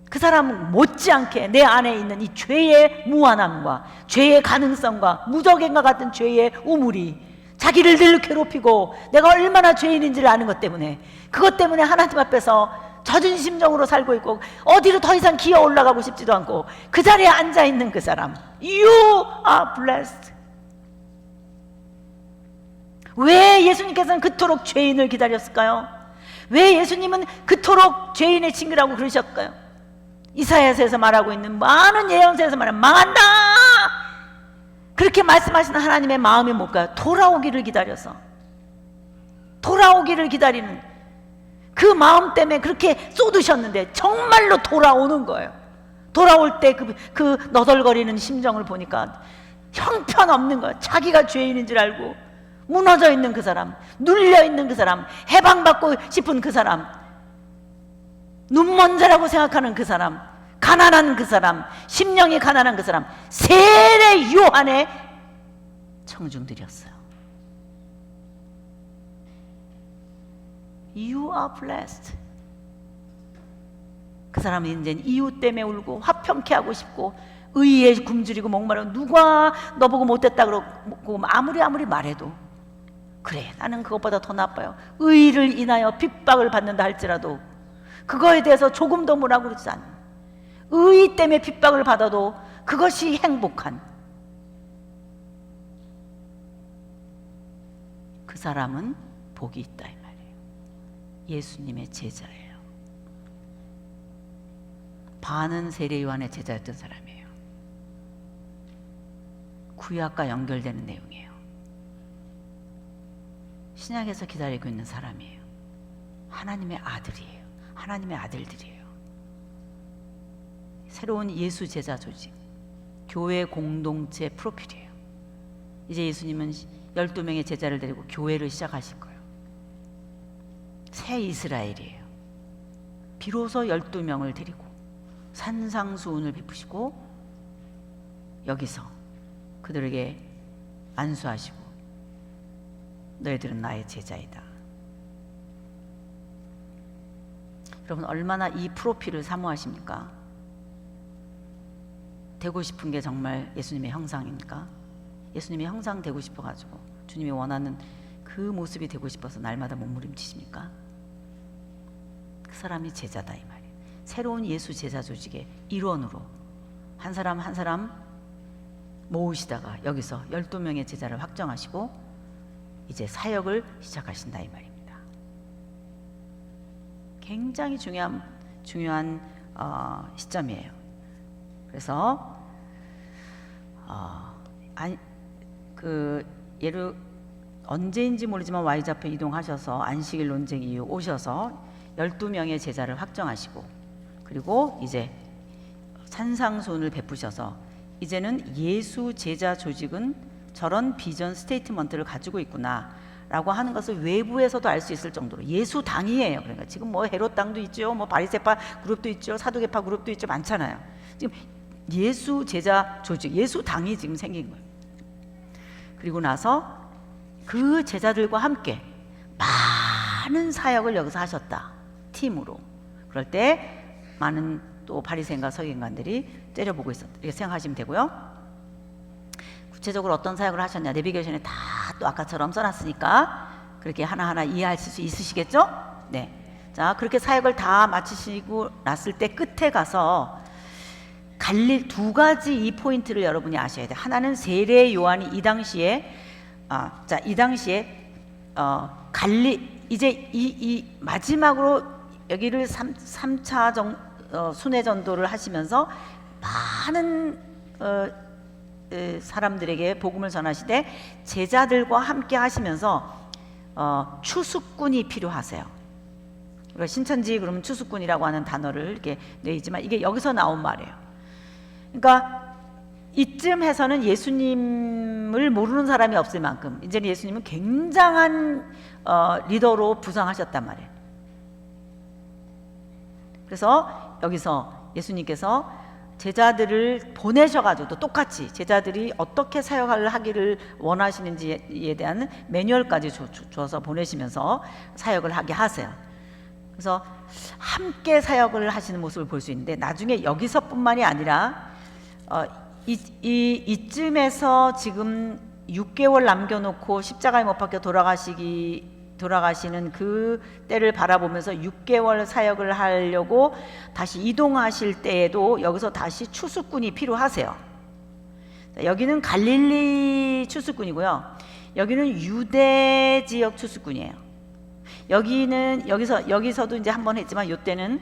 Speaker 1: 그 사람은 못지않게 내 안에 있는 이 죄의 무한함과 죄의 가능성과 무적행과 같은 죄의 우물이 자기를 늘 괴롭히고 내가 얼마나 죄인인지를 아는 것 때문에, 그것 때문에 하나님 앞에서 젖은 심정으로 살고 있고 어디로 더 이상 기어 올라가고 싶지도 않고 그 자리에 앉아있는 그 사람, You are blessed. 왜 예수님께서는 그토록 죄인을 기다렸을까요? 왜 예수님은 그토록 죄인의 친구라고 그러셨을까요? 이사야서에서 말하고 있는 많은 예언서에서 말하는 망한다! 그렇게 말씀하시는 하나님의 마음이 뭘까요? 돌아오기를 기다려서, 돌아오기를 기다리는 그 마음 때문에 그렇게 쏟으셨는데 정말로 돌아오는 거예요. 돌아올 때 그 너덜거리는 심정을 보니까 형편없는 거예요. 자기가 죄인인 줄 알고 무너져 있는 그 사람, 눌려 있는 그 사람, 해방받고 싶은 그 사람, 눈먼 자라고 생각하는 그 사람, 가난한 그 사람, 심령이 가난한 그 사람, 세례 요한의 청중들이었어요. You are blessed. 그 사람은 이제 이유 때문에 울고 화평케 하고 싶고 의의에 굶주리고 목마르고 누가 너보고 못됐다 그러고 아무리 말해도 그래 나는 그것보다 더 나빠요. 의의를 인하여 핍박을 받는다 할지라도 그거에 대해서 조금도 뭐라고 그러지 않아요. 의의 때문에 핍박을 받아도 그것이 행복한 그 사람은 복이 있다 이 말이에요. 예수님의 제자예요. 반은 세례 요한의 제자였던 사람이에요. 구약과 연결되는 내용이에요. 신약에서 기다리고 있는 사람이에요. 하나님의 아들이에요. 하나님의 아들들이에요. 새로운 예수 제자 조직, 교회 공동체 프로필이에요. 이제 예수님은 12명의 제자를 데리고 교회를 시작하실 거예요. 새 이스라엘이에요. 비로소 12명을 데리고 산상수훈을 베푸시고 여기서 그들에게 안수하시고 너희들은 나의 제자이다. 여러분 얼마나 이 프로필을 사모하십니까? 되고 싶은 게 정말 예수님의 형상입니까? 예수님의 형상 되고 싶어가지고 주님이 원하는 그 모습이 되고 싶어서 날마다 몸부림치십니까? 그 사람이 제자다 이 말이에요. 새로운 예수 제자 조직의 일원으로 한 사람 한 사람 모으시다가 여기서 12명의 제자를 확정하시고 이제 사역을 시작하신다 이 말입니다. 굉장히 중요한 시점이에요. 그래서 언제인지 모르지만 Y좌표 이동하셔서 안식일 논쟁 이후 오셔서 12명의 제자를 확정하시고, 그리고 이제 산상수훈을 베푸셔서 이제는 예수 제자 조직은 저런 비전 스테이트먼트를 가지고 있구나 라고 하는 것을 외부에서도 알 수 있을 정도로 예수당이에요. 그러니까 지금 뭐 헤롯당도 있죠, 뭐 바리새파 그룹도 있죠, 사두개파 그룹도 있죠, 많잖아요. 지금 예수 제자 조직, 예수당이 지금 생긴 거예요. 그리고 나서 그 제자들과 함께 많은 사역을 여기서 하셨다, 팀으로. 그럴 때 많은 또 바리새인과 서기관들이 째려보고 있었다, 이렇게 생각하시면 되고요. 구체적으로 어떤 사역을 하셨냐, 내비게이션에 다 또 아까처럼 써놨으니까 그렇게 하나하나 이해하실 수 있으시겠죠? 네. 자, 그렇게 사역을 다 마치시고 났을 때 끝에 가서 두 가지 이 포인트를 여러분이 아셔야 돼요. 하나는 세례 요한이 이 당시에 이제 이 마지막으로 여기를 3차 순회 전도를 하시면서 많은 사람들에게 복음을 전하시되 제자들과 함께 하시면서 추수꾼이 필요하세요. 우리가 신천지 그러면 추수꾼이라고 하는 단어를 이렇게 내있지만 이게 여기서 나온 말이에요. 그러니까 이쯤 해서는 예수님을 모르는 사람이 없을 만큼 이제는 예수님은 굉장한 리더로 부상하셨단 말이에요. 그래서 여기서 예수님께서 제자들을 보내셔가지고 또 똑같이 제자들이 어떻게 사역을 하기를 원하시는지에 대한 매뉴얼까지 줘서 보내시면서 사역을 하게 하세요. 그래서 함께 사역을 하시는 모습을 볼 수 있는데, 나중에 여기서뿐만이 아니라 이쯤에서 지금 6개월 남겨놓고 십자가에 못 박혀 돌아가시는 그 때를 바라보면서 6개월 사역을 하려고 다시 이동하실 때에도 여기서 다시 추수꾼이 필요하세요. 여기는 갈릴리 추수꾼이고요, 여기는 유대 지역 추수꾼이에요. 여기서도 이제 한번 했지만 요때는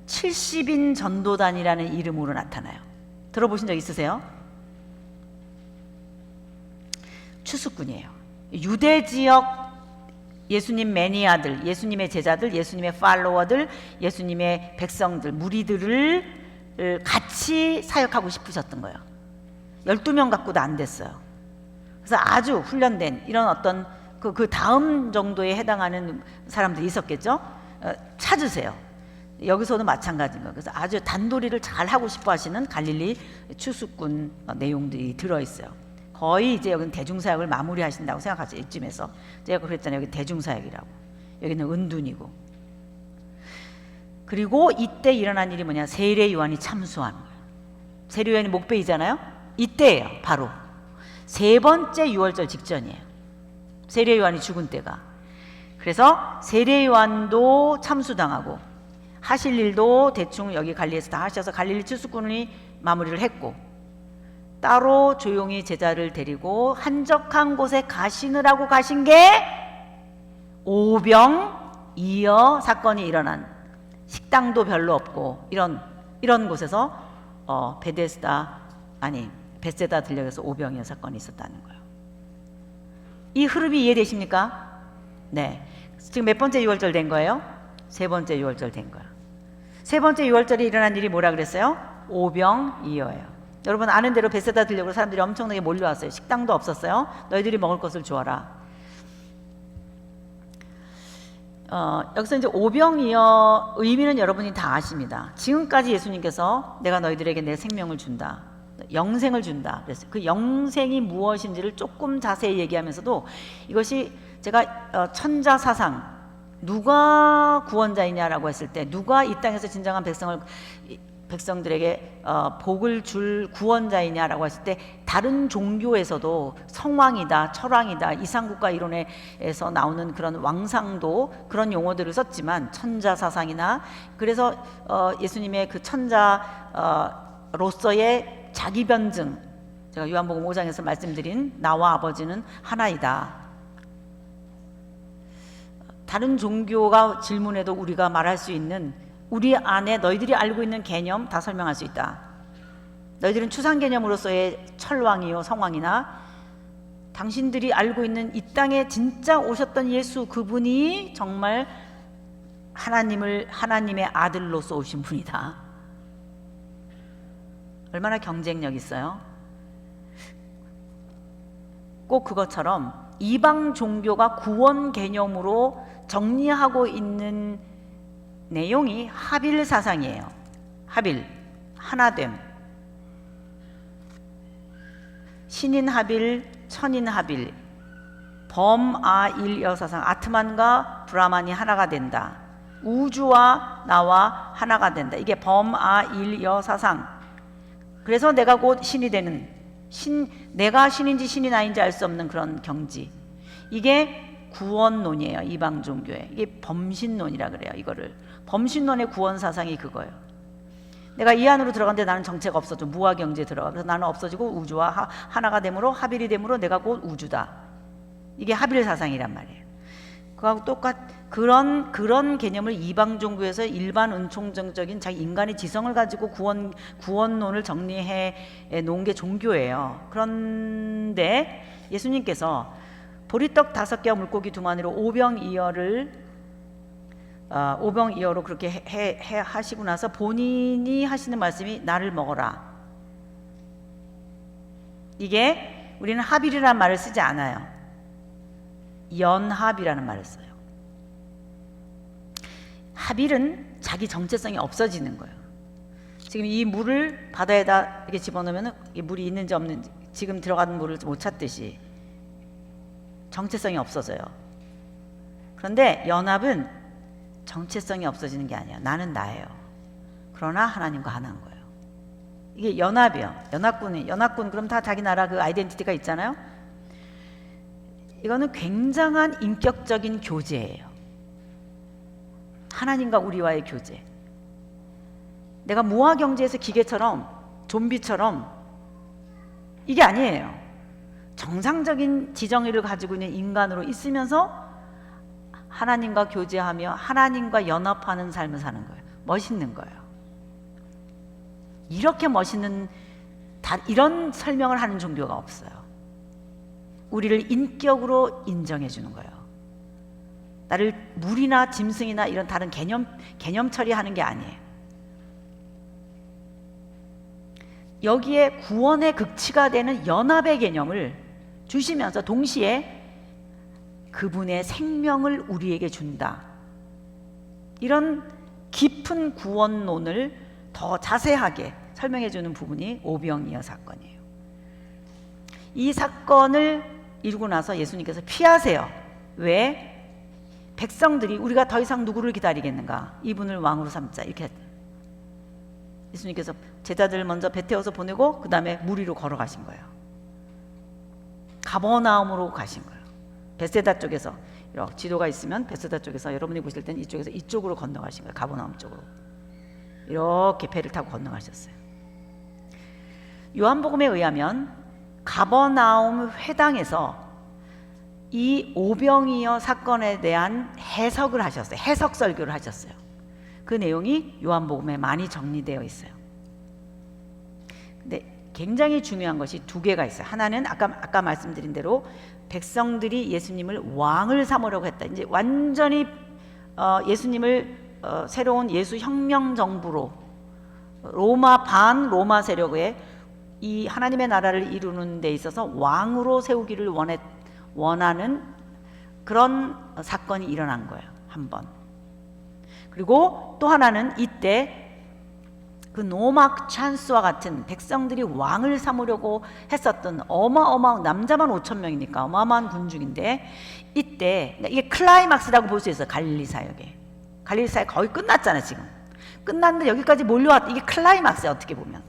Speaker 1: 70인 전도단이라는 이름으로 나타나요. 들어보신 적 있으세요? 추수꾼이에요. 유대 지역 예수님 매니아들, 예수님의 제자들, 예수님의 팔로워들, 예수님의 백성들, 무리들을 같이 사역하고 싶으셨던 거예요. 12명 갖고도 안 됐어요. 그래서 아주 훈련된 이런 어떤 그 다음 정도에 해당하는 사람들이 있었겠죠. 찾으세요. 여기서도 마찬가지인 거예요. 그래서 아주 단도리를 잘 하고 싶어 하시는 갈릴리 추수꾼 내용들이 들어있어요. 거의 이제 여기는 대중사역을 마무리하신다고 생각하죠. 이쯤에서 제가 그랬잖아요. 여기 대중사역이라고, 여기는 은둔이고. 그리고 이때 일어난 일이 뭐냐, 세례 요한이 참수하는 거예요. 세례 요한이 목베이잖아요. 이때예요. 바로 세 번째 유월절 직전이에요. 세례 요한이 죽은 때가. 그래서 세례 요한도 참수당하고 하실 일도 대충 여기 갈릴리에서 다 하셔서 갈릴리 추수꾼이 마무리를 했고, 따로 조용히 제자를 데리고 한적한 곳에 가시느라고 가신 게 오병이어 사건이 일어난, 식당도 별로 없고 이런 곳에서 베세다 들녘에서 오병이어 사건이 있었다는 거예요. 이 흐름이 이해되십니까? 네. 지금 몇 번째 유월절 된 거예요? 세 번째 유월절 된 거예요. 세 번째 유월절에 일어난 일이 뭐라 그랬어요? 오병이어예요. 여러분 아는 대로 베세다 들녘으로 사람들이 엄청나게 몰려왔어요. 식당도 없었어요. 너희들이 먹을 것을 주어라. 여기서 이제 오병이어 의미는 여러분이 다 아십니다. 지금까지 예수님께서 내가 너희들에게 내 생명을 준다, 영생을 준다 그랬어요. 그 영생이 무엇인지를 조금 자세히 얘기하면서도 이것이 제가 천자사상, 누가 구원자이냐라고 했을 때, 누가 이 땅에서 진정한 백성들에게 복을 줄 구원자이냐라고 했을 때, 다른 종교에서도 성왕이다, 철왕이다, 이상국가 이론에서 나오는 그런 왕상도 그런 용어들을 썼지만, 천자사상이나, 그래서 예수님의 그 천자로서의 자기 변증, 제가 요한복음 5장에서 말씀드린 나와 아버지는 하나이다. 다른 종교가 질문해도 우리가 말할 수 있는, 우리 안에 너희들이 알고 있는 개념 다 설명할 수 있다. 너희들은 추상 개념으로서의 철왕이요 성왕이나 당신들이 알고 있는 이 땅에 진짜 오셨던 예수, 그분이 정말 하나님의 아들로서 오신 분이다. 얼마나 경쟁력 있어요? 꼭 그것처럼 이방 종교가 구원 개념으로 정리하고 있는 내용이 하빌 사상이에요. 하빌, 하나됨. 신인 하빌, 천인 하빌, 범아일 여사상, 아트만과 브라만이 하나가 된다. 우주와 나와 하나가 된다. 이게 범아일 여사상. 그래서 내가 곧 신이 되는, 내가 신인지 신이 나인지 알 수 없는 그런 경지. 이게 구원론이에요. 이방 종교에. 이게 범신론이라 그래요. 이거를 범신론의 구원 사상이 그거예요. 내가 이 안으로 들어갔는데 나는 정체가 없어져. 무아경지에 들어가. 그래서 나는 없어지고 우주와 하나가 됨으로, 하빌이 됨으로 내가 곧 우주다. 이게 하빌 사상이란 말이에요. 그하고 그런 개념을 이방 종교에서 일반 은총적인 자기 인간의 지성을 가지고 구원론을 정리해 놓은 게 종교예요. 그런데 예수님께서 보리떡 5개와 물고기 2마리로 오병이어로 그렇게 하시고 나서 본인이 하시는 말씀이 나를 먹어라. 이게 우리는 하빌이라는 말을 쓰지 않아요. 연합이라는 말을 써요. 하빌은 자기 정체성이 없어지는 거예요. 지금 이 물을 바다에다 이렇게 집어넣으면 이 물이 있는지 없는지, 지금 들어가는 물을 못 찾듯이 정체성이 없어져요. 그런데 연합은 정체성이 없어지는 게 아니에요. 나는 나예요. 그러나 하나님과 하나인 거예요. 이게 연합이에요. 연합군 그럼 다 자기 나라 그 아이덴티티가 있잖아요. 이거는 굉장한 인격적인 교제예요. 하나님과 우리와의 교제. 내가 무아경제에서 기계처럼, 좀비처럼, 이게 아니에요. 정상적인 지정의를 가지고 있는 인간으로 있으면서 하나님과 교제하며 하나님과 연합하는 삶을 사는 거예요. 멋있는 거예요. 이렇게 멋있는, 이런 설명을 하는 종교가 없어요. 우리를 인격으로 인정해 주는 거예요. 나를 물이나 짐승이나 이런 다른 개념 처리하는 게 아니에요. 여기에 구원의 극치가 되는 연합의 개념을 주시면서 동시에 그분의 생명을 우리에게 준다. 이런 깊은 구원론을 더 자세하게 설명해 주는 부분이 오병이어 사건이에요. 이 사건을 이루고 나서 예수님께서 피하세요. 왜? 백성들이 우리가 더 이상 누구를 기다리겠는가? 이분을 왕으로 삼자. 이렇게 예수님께서 제자들 먼저 배 태워서 보내고 그 다음에 물 위로 걸어가신 거예요. 가버나움으로 가신 거예요. 베세다 쪽에서, 이렇게 지도가 있으면 베세다 쪽에서 여러분이 보실 때는 이쪽에서 이쪽으로 건너가신 거예요. 가버나움 쪽으로. 이렇게 배를 타고 건너가셨어요. 요한복음에 의하면 가버나움 회당에서 이 오병이어 사건에 대한 해석을 하셨어요. 해석 설교를 하셨어요. 그 내용이 요한복음에 많이 정리되어 있어요. 근데 굉장히 중요한 것이 2개가 있어요. 하나는 아까 말씀드린 대로 백성들이 예수님을 왕을 삼으려고 했다. 이제 완전히 예수님을 새로운 예수 혁명 정부로, 로마 반 로마 세력의 이 하나님의 나라를 이루는 데 있어서 왕으로 세우기를 원하는 그런 사건이 일어난 거예요. 한 번. 그리고 또 하나는 이때 그 노막 찬스와 같은 백성들이 왕을 삼으려고 했었던 어마어마한, 남자만 5,000명이니까 어마어마한 군중인데, 이때 이게 클라이막스라고 볼 수 있어요. 갈릴리 사역에. 갈릴리 사역 거의 끝났잖아요. 지금 끝났는데 여기까지 몰려왔다. 이게 클라이막스예요. 어떻게 보면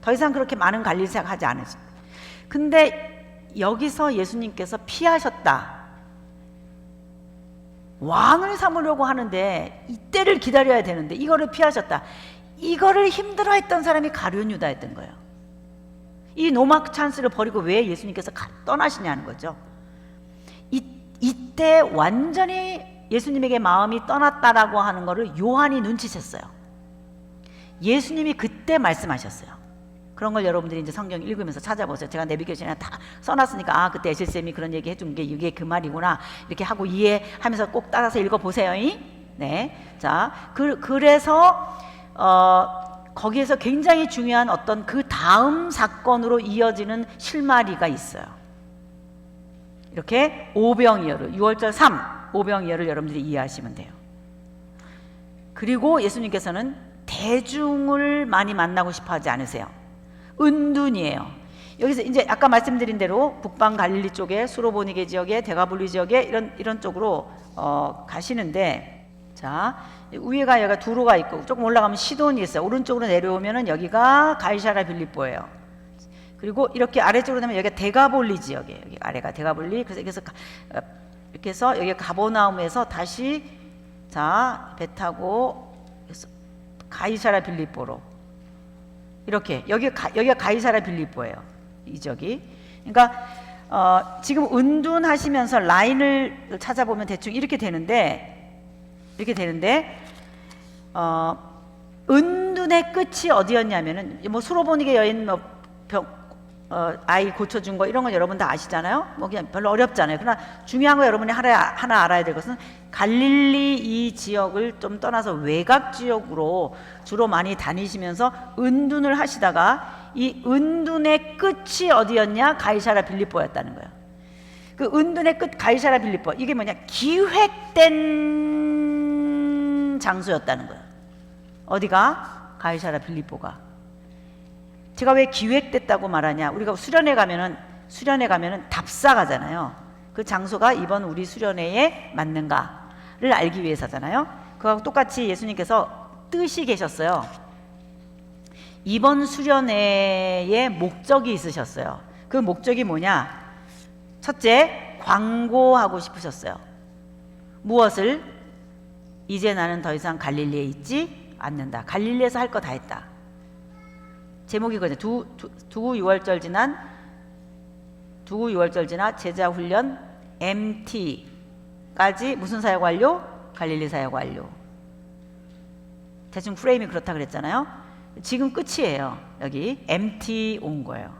Speaker 1: 더 이상 그렇게 많은 갈릴리 사역 하지 않았어요. 근데 여기서 예수님께서 피하셨다. 왕을 삼으려고 하는데 이때를 기다려야 되는데 이거를 피하셨다. 이거를 힘들어했던 사람이 가룟 유다였던 거예요. 이 노막 찬스를 버리고 왜 예수님께서 떠나시냐는 거죠. 이때 완전히 예수님에게 마음이 떠났다라고 하는 것을 요한이 눈치챘어요. 예수님이 그때 말씀하셨어요. 그런 걸 여러분들이 이제 성경 읽으면서 찾아보세요. 제가 내비게이션에 다 써놨으니까 그때 에실쌤이 그런 얘기 해준 게 이게 그 말이구나 이렇게 하고 이해하면서 꼭 따라서 읽어보세요. 네, 자 그래서 거기에서 굉장히 중요한 어떤 그 다음 사건으로 이어지는 실마리가 있어요. 이렇게 오병이어를 6월절 3 오병이어를 여러분들이 이해하시면 돼요. 그리고 예수님께서는 대중을 많이 만나고 싶어 하지 않으세요. 은둔이에요. 여기서 이제 아까 말씀드린 대로 북방 갈릴리 쪽에 수로보니게 지역에 데가볼리 지역에 이런 쪽으로 가시는데, 자 위에가 여기가 두로가 있고 조금 올라가면 시돈이 있어요. 오른쪽으로 내려오면은 여기가 가이사랴 빌립보예요. 그리고 이렇게 아래쪽으로 되면 여기가 데가볼리 지역이에요. 여기 아래가 데가볼리. 그래서 이렇게 해서 여기 가버나움에서 다시 자 배 타고 가이사랴 빌립보로 이렇게 여기가 가이사랴 빌립보예요. 이 지역이. 그러니까 지금 은둔하시면서 라인을 찾아보면 대충 이렇게 되는데 은둔의 끝이 어디였냐면은 뭐 수로보니게 여인 아이 고쳐준 거 이런 건 여러분 다 아시잖아요. 뭐 그냥 별로 어렵잖아요. 그러나 중요한 거 여러분이 하나 알아야 될 것은 갈릴리 이 지역을 좀 떠나서 외곽 지역으로 주로 많이 다니시면서 은둔을 하시다가 이 은둔의 끝이 어디였냐? 가이사랴 빌립보였다는 거예요. 그 은둔의 끝 가이사랴 빌립보, 이게 뭐냐? 기획된 장소였다는 거예요. 어디가? 가이사랴 빌립보가. 제가 왜 기획됐다고 말하냐? 우리가 수련회 가면은 답사 가잖아요. 그 장소가 이번 우리 수련회에 맞는가를 알기 위해서잖아요. 그거하고 똑같이 예수님께서 뜻이 계셨어요. 이번 수련회에 목적이 있으셨어요. 그 목적이 뭐냐? 첫째, 광고하고 싶으셨어요. 무엇을? 이제 나는 더 이상 갈릴리에 있지 않는다. 갈릴리에서 할 거 다 했다. 제목이 거죠. 두구 6월절 지나 제자 훈련 MT까지 무슨 사역 완료? 갈릴리 사역 완료. 대충 프레임이 그렇다 그랬잖아요. 지금 끝이에요. 여기 MT 온 거예요.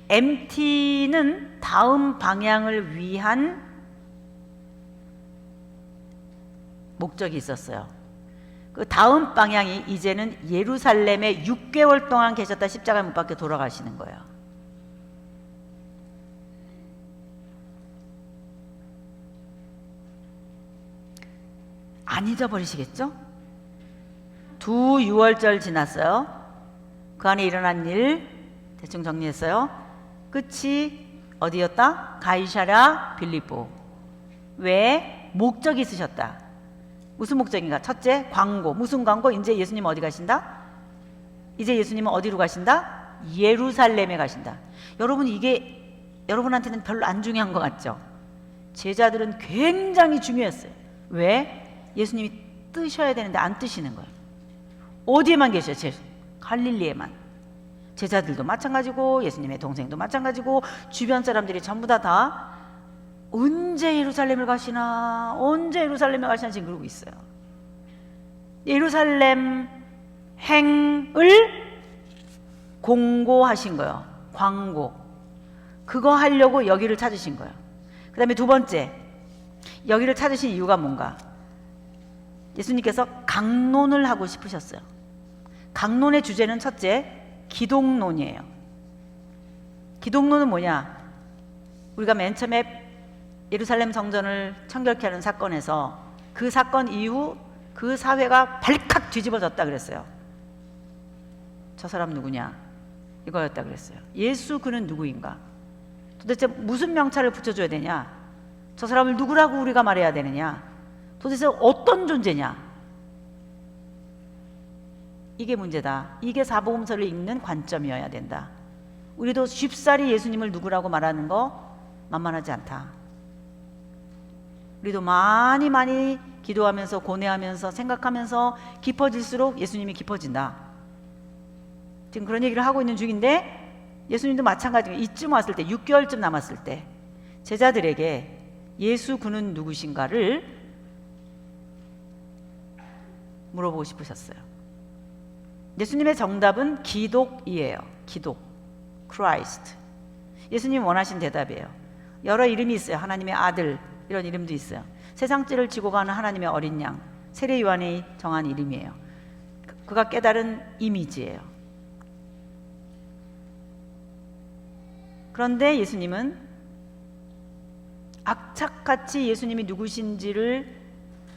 Speaker 1: MT는 다음 방향을 위한 목적이 있었어요. 그 다음 방향이 이제는 예루살렘에 6개월 동안 계셨다 십자가에 못 박혀 돌아가시는 거예요. 안 잊어버리시겠죠? 두 6월절 지났어요. 그 안에 일어난 일 대충 정리했어요. 끝이 어디였다? 가이사랴 빌립보. 왜? 목적이 있으셨다. 무슨 목적인가? 첫째, 광고. 무슨 광고? 이제 예수님 어디 가신다? 이제 예수님은 어디로 가신다? 예루살렘에 가신다. 여러분, 이게 여러분한테는 별로 안 중요한 것 같죠? 제자들은 굉장히 중요했어요. 왜? 예수님이 뜨셔야 되는데 안 뜨시는 거예요. 어디에만 계셔요? 갈릴리에만. 제자들도 마찬가지고 예수님의 동생도 마찬가지고 주변 사람들이 전부 다 언제 예루살렘을 가시나 지금 그러고 있어요. 예루살렘 행을 공고하신 거예요. 광고. 그거 하려고 여기를 찾으신 거예요. 그 다음에 두 번째, 여기를 찾으신 이유가 뭔가? 예수님께서 강론을 하고 싶으셨어요. 강론의 주제는 첫째, 기독론이에요. 기독론은 뭐냐? 우리가 맨 처음에 예루살렘 성전을 청결케 하는 사건에서 그 사건 이후 그 사회가 발칵 뒤집어졌다 그랬어요. 저 사람 누구냐? 이거였다 그랬어요. 예수 그는 누구인가? 도대체 무슨 명찰을 붙여줘야 되냐? 저 사람을 누구라고 우리가 말해야 되느냐? 도대체 어떤 존재냐? 이게 문제다. 이게 사복음서를 읽는 관점이어야 된다. 우리도 쉽사리 예수님을 누구라고 말하는 거 만만하지 않다. 우리도 많이 기도하면서 고뇌하면서 생각하면서 깊어질수록 예수님이 깊어진다. 지금 그런 얘기를 하고 있는 중인데 예수님도 마찬가지로 이쯤 왔을 때 6개월쯤 남았을 때 제자들에게 예수 그는 누구신가를 물어보고 싶으셨어요. 예수님의 정답은 기독이에요. 기독, 크라이스트. 예수님 원하신 대답이에요. 여러 이름이 있어요. 하나님의 아들, 이런 이름도 있어요. 세상죄를 지고 가는 하나님의 어린 양, 세례 요한이 정한 이름이에요. 그가 깨달은 이미지예요. 그런데 예수님은 악착같이 예수님이 누구신지를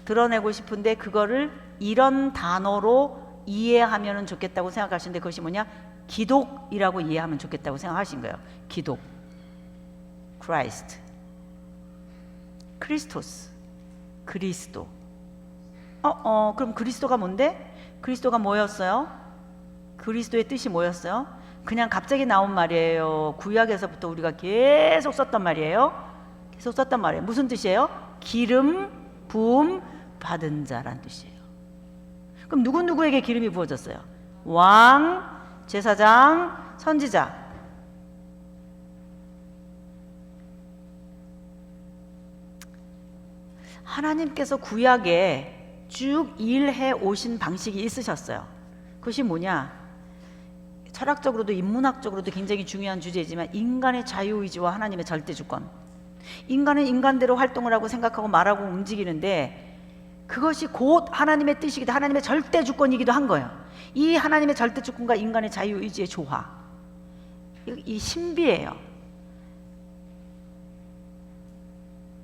Speaker 1: 드러내고 싶은데 그거를 이런 단어로 이해하면 좋겠다고 생각하시는데 그것이 뭐냐? 기독이라고 이해하면 좋겠다고 생각하신 거예요. 기독, 크라이스트, 크리스토스, 그리스도. 그럼 그리스도가 뭔데? 그리스도가 뭐였어요? 그리스도의 뜻이 뭐였어요? 그냥 갑자기 나온 말이에요. 구약에서부터 우리가 계속 썼단 말이에요. 계속 썼단 말이에요. 무슨 뜻이에요? 기름 부음 받은 자란 뜻이에요. 그럼 누구에게 기름이 부어졌어요? 왕, 제사장, 선지자. 하나님께서 구약에 쭉 일해 오신 방식이 있으셨어요. 그것이 뭐냐? 철학적으로도 인문학적으로도 굉장히 중요한 주제이지만 인간의 자유의지와 하나님의 절대주권. 인간은 인간대로 활동을 하고 생각하고 말하고 움직이는데 그것이 곧 하나님의 뜻이기도 하나님의 절대주권이기도 한 거예요. 이 하나님의 절대주권과 인간의 자유의지의 조화, 이 신비예요.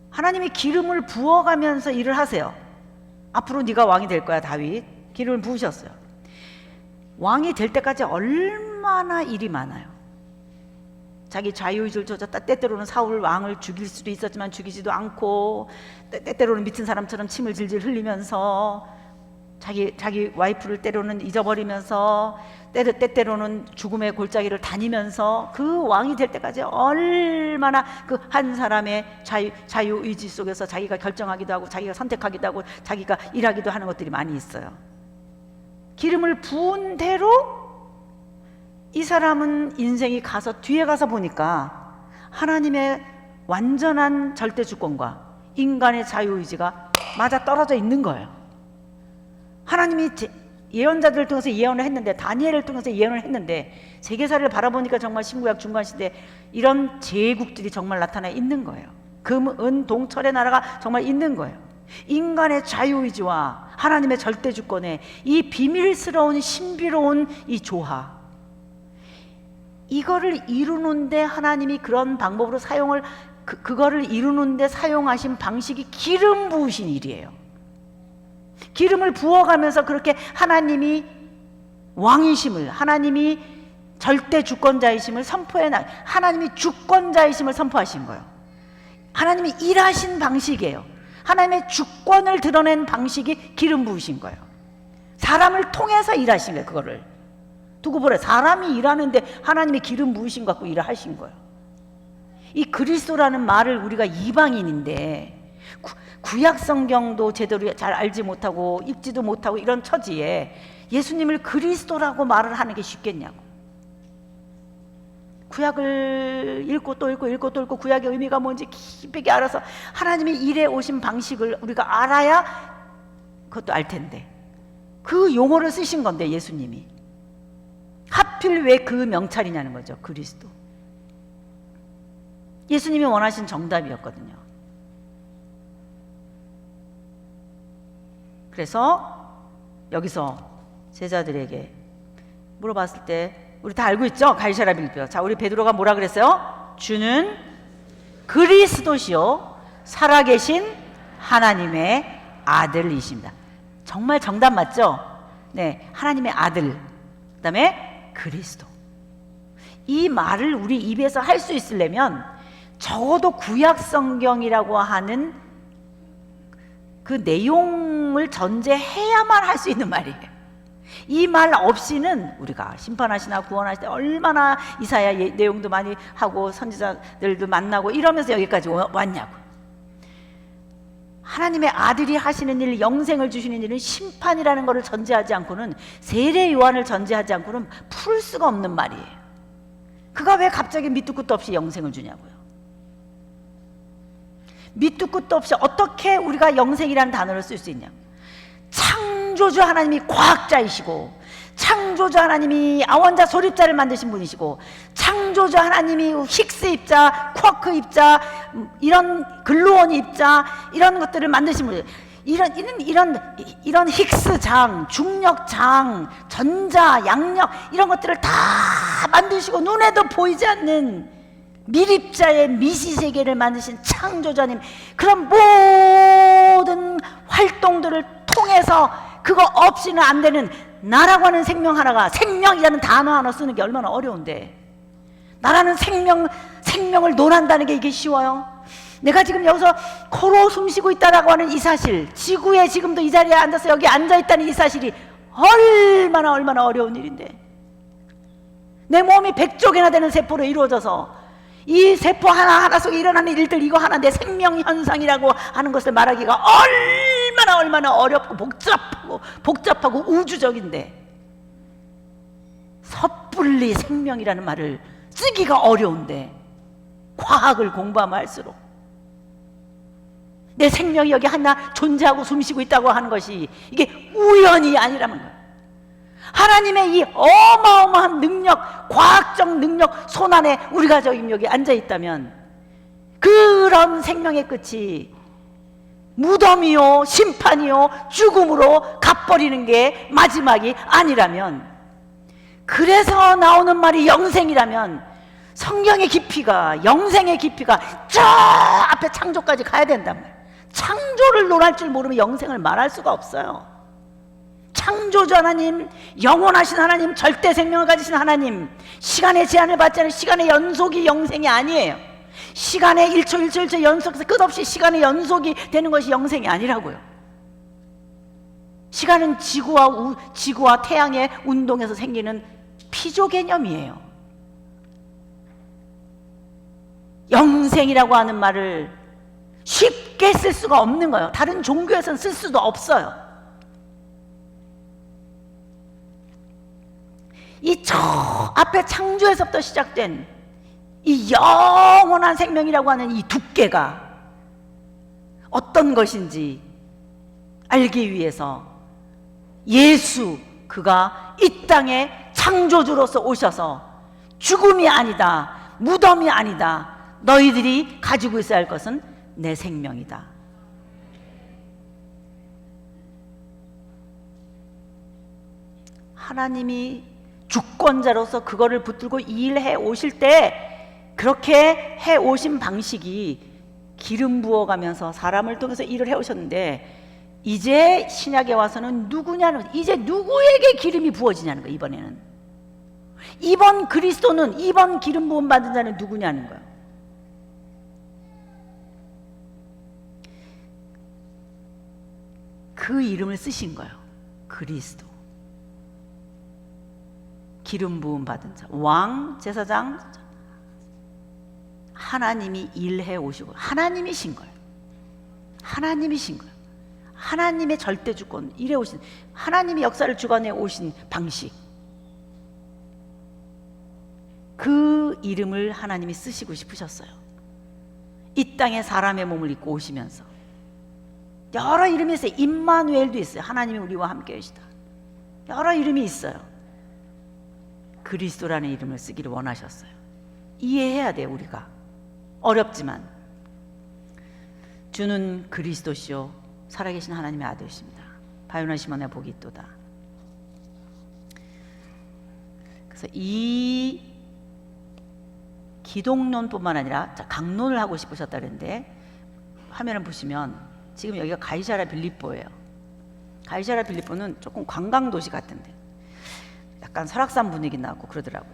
Speaker 1: 하나님이 기름을 부어가면서 일을 하세요. 앞으로 네가 왕이 될 거야, 다윗. 기름을 부으셨어요. 왕이 될 때까지 얼마나 일이 많아요. 자기 자유의지를 줬다. 때때로는 사울 왕을 죽일 수도 있었지만 죽이지도 않고, 때때로는 미친 사람처럼 침을 질질 흘리면서 자기 와이프를 때로는 잊어버리면서, 때때로는 죽음의 골짜기를 다니면서 그 왕이 될 때까지 얼마나 그 한 사람의 자유의지 속에서 자기가 결정하기도 하고 자기가 선택하기도 하고 자기가 일하기도 하는 것들이 많이 있어요. 기름을 부은 대로 이 사람은 인생이 가서 뒤에 가서 보니까 하나님의 완전한 절대주권과 인간의 자유의지가 맞아 떨어져 있는 거예요. 하나님이 예언자들을 통해서 예언을 했는데, 다니엘을 통해서 예언을 했는데, 세계사를 바라보니까 정말 신구약 중간시대 이런 제국들이 정말 나타나 있는 거예요. 금, 은, 동, 철의 나라가 정말 있는 거예요. 인간의 자유의지와 하나님의 절대주권의 이 비밀스러운 신비로운 이 조화, 이거를 이루는데 하나님이 그런 방법으로 그거를 이루는데 사용하신 방식이 기름 부으신 일이에요. 기름을 부어가면서 그렇게 하나님이 왕이심을, 하나님이 절대 주권자이심을 하나님이 주권자이심을 선포하신 거예요. 하나님이 일하신 방식이에요. 하나님의 주권을 드러낸 방식이 기름 부으신 거예요. 사람을 통해서 일하신 거예요. 그거를 두고 보래. 사람이 일하는데 하나님의 기름 부으신 것 갖고 일을 하신 거예요. 이 그리스도라는 말을 우리가 이방인인데 구약 성경도 제대로 잘 알지 못하고 읽지도 못하고 이런 처지에 예수님을 그리스도라고 말을 하는 게 쉽겠냐고. 구약을 읽고 또 읽고 구약의 의미가 뭔지 깊이 알아서 하나님의 일에 오신 방식을 우리가 알아야 그것도 알 텐데, 그 용어를 쓰신 건데 예수님이 하필 왜 그 명찰이냐는 거죠. 그리스도. 예수님이 원하신 정답이었거든요. 그래서 여기서 제자들에게 물어봤을 때 우리 다 알고 있죠? 가이사랴 빌립보. 자, 우리 베드로가 뭐라 그랬어요? 주는 그리스도시요 살아계신 하나님의 아들이십니다. 정말 정답 맞죠? 네, 하나님의 아들, 그 다음에 그리스도. 이 말을 우리 입에서 할 수 있으려면 적어도 구약 성경이라고 하는 그 내용을 전제해야만 할 수 있는 말이에요. 이 말 없이는 우리가 심판하시나 구원하실 때 얼마나 이사야 내용도 많이 하고 선지자들도 만나고 이러면서 여기까지 왔냐고. 하나님의 아들이 하시는 일, 영생을 주시는 일은 심판이라는 것을 전제하지 않고는, 세례 요한을 전제하지 않고는 풀 수가 없는 말이에요. 그가 왜 갑자기 밑도 끝도 없이 영생을 주냐고요. 밑도 끝도 없이 어떻게 우리가 영생이라는 단어를 쓸 수 있냐. 창조주 하나님이 과학자이시고, 창조주 하나님이 아원자 소립자를 만드신 분이시고, 창조주 하나님이 힉스 입자, 쿼크 입자, 이런 글루온 입자, 이런 것들을 만드신 분이에요. 이런 힉스 장, 중력 장, 전자, 양력, 이런 것들을 다 만드시고 눈에도 보이지 않는 미립자의 미시세계를 만드신 창조자님, 그런 모든 활동들을 통해서 그거 없이는 안 되는 나라고 하는 생명 하나가, 생명이라는 단어 하나 쓰는 게 얼마나 어려운데, 나라는 생명을 논한다는 게 이게 쉬워요? 내가 지금 여기서 코로 숨쉬고 있다라고 하는 이 사실, 지구에 지금도 이 자리에 앉아서 여기 앉아있다는 이 사실이 얼마나 어려운 일인데, 내 몸이 100쪽이나 되는 세포로 이루어져서 이 세포 하나하나 속에 일어나는 일들, 이거 하나 내 생명 현상이라고 하는 것을 말하기가 얼마나 어렵고 복잡하고 우주적인데, 섣불리 생명이라는 말을 쓰기가 어려운데, 과학을 공부하면 할수록 내 생명이 여기 하나 존재하고 숨쉬고 있다고 하는 것이 이게 우연이 아니라는 거예요. 하나님의 이 어마어마한 능력, 과학적 능력 손안에 우리가 여기 앉아있다면, 그런 생명의 끝이 무덤이요, 심판이요, 죽음으로 갚버리는 게 마지막이 아니라면, 그래서 나오는 말이 영생이라면, 성경의 깊이가, 영생의 깊이가 저 앞에 창조까지 가야 된단 말이에요. 창조를 논할 줄 모르면 영생을 말할 수가 없어요. 창조주 하나님, 영원하신 하나님, 절대 생명을 가지신 하나님, 시간의 제한을 받지 않은 시간의 연속이 영생이 아니에요. 시간의 1초 1초 연속해서 끝없이 시간의 연속이 되는 것이 영생이 아니라고요. 시간은 지구와 태양의 운동에서 생기는 피조 개념이에요. 영생이라고 하는 말을 쉽게 쓸 수가 없는 거예요. 다른 종교에서는 쓸 수도 없어요. 이 저 앞에 창조에서부터 시작된 이 영원한 생명이라고 하는 이 두께가 어떤 것인지 알기 위해서 예수, 그가 이 땅에 창조주로서 오셔서 죽음이 아니다, 무덤이 아니다, 너희들이 가지고 있어야 할 것은 내 생명이다. 하나님이 주권자로서 그거를 붙들고 일해 오실 때, 그렇게 해 오신 방식이 기름 부어가면서 사람을 통해서 일을 해 오셨는데, 이제 신약에 와서는 누구냐는, 이제 누구에게 기름이 부어지냐는 거예요. 이번에는 이번 그리스도는, 이번 기름 부음 받은 자는 누구냐는 거예요. 그 이름을 쓰신 거예요. 그리스도, 기름 부음 받은 자, 왕, 제사장, 하나님이 일해 오시고 하나님이신 거예요. 하나님이신 거예요. 하나님의 절대 주권, 일해 오신, 하나님이 역사를 주관해 오신 방식, 그 이름을 하나님이 쓰시고 싶으셨어요. 이 땅에 사람의 몸을 입고 오시면서 여러 이름이 있어요. 임마누엘도 있어요. 하나님이 우리와 함께 계시다. 여러 이름이 있어요. 그리스도라는 이름을 쓰기를 원하셨어요. 이해해야 돼요. 우리가 어렵지만 주는 그리스도시요 살아계신 하나님의 아들이십니다. 바요나 시몬의 복이 있도다. 그래서 이 기독론뿐만 아니라 강론을 하고 싶으셨다 그랬는데, 화면을 보시면 지금 여기가 가이사랴 빌립보예요. 가이사랴 빌립보는 조금 관광도시 같은데 약간 설악산 분위기 나고 그러더라고요.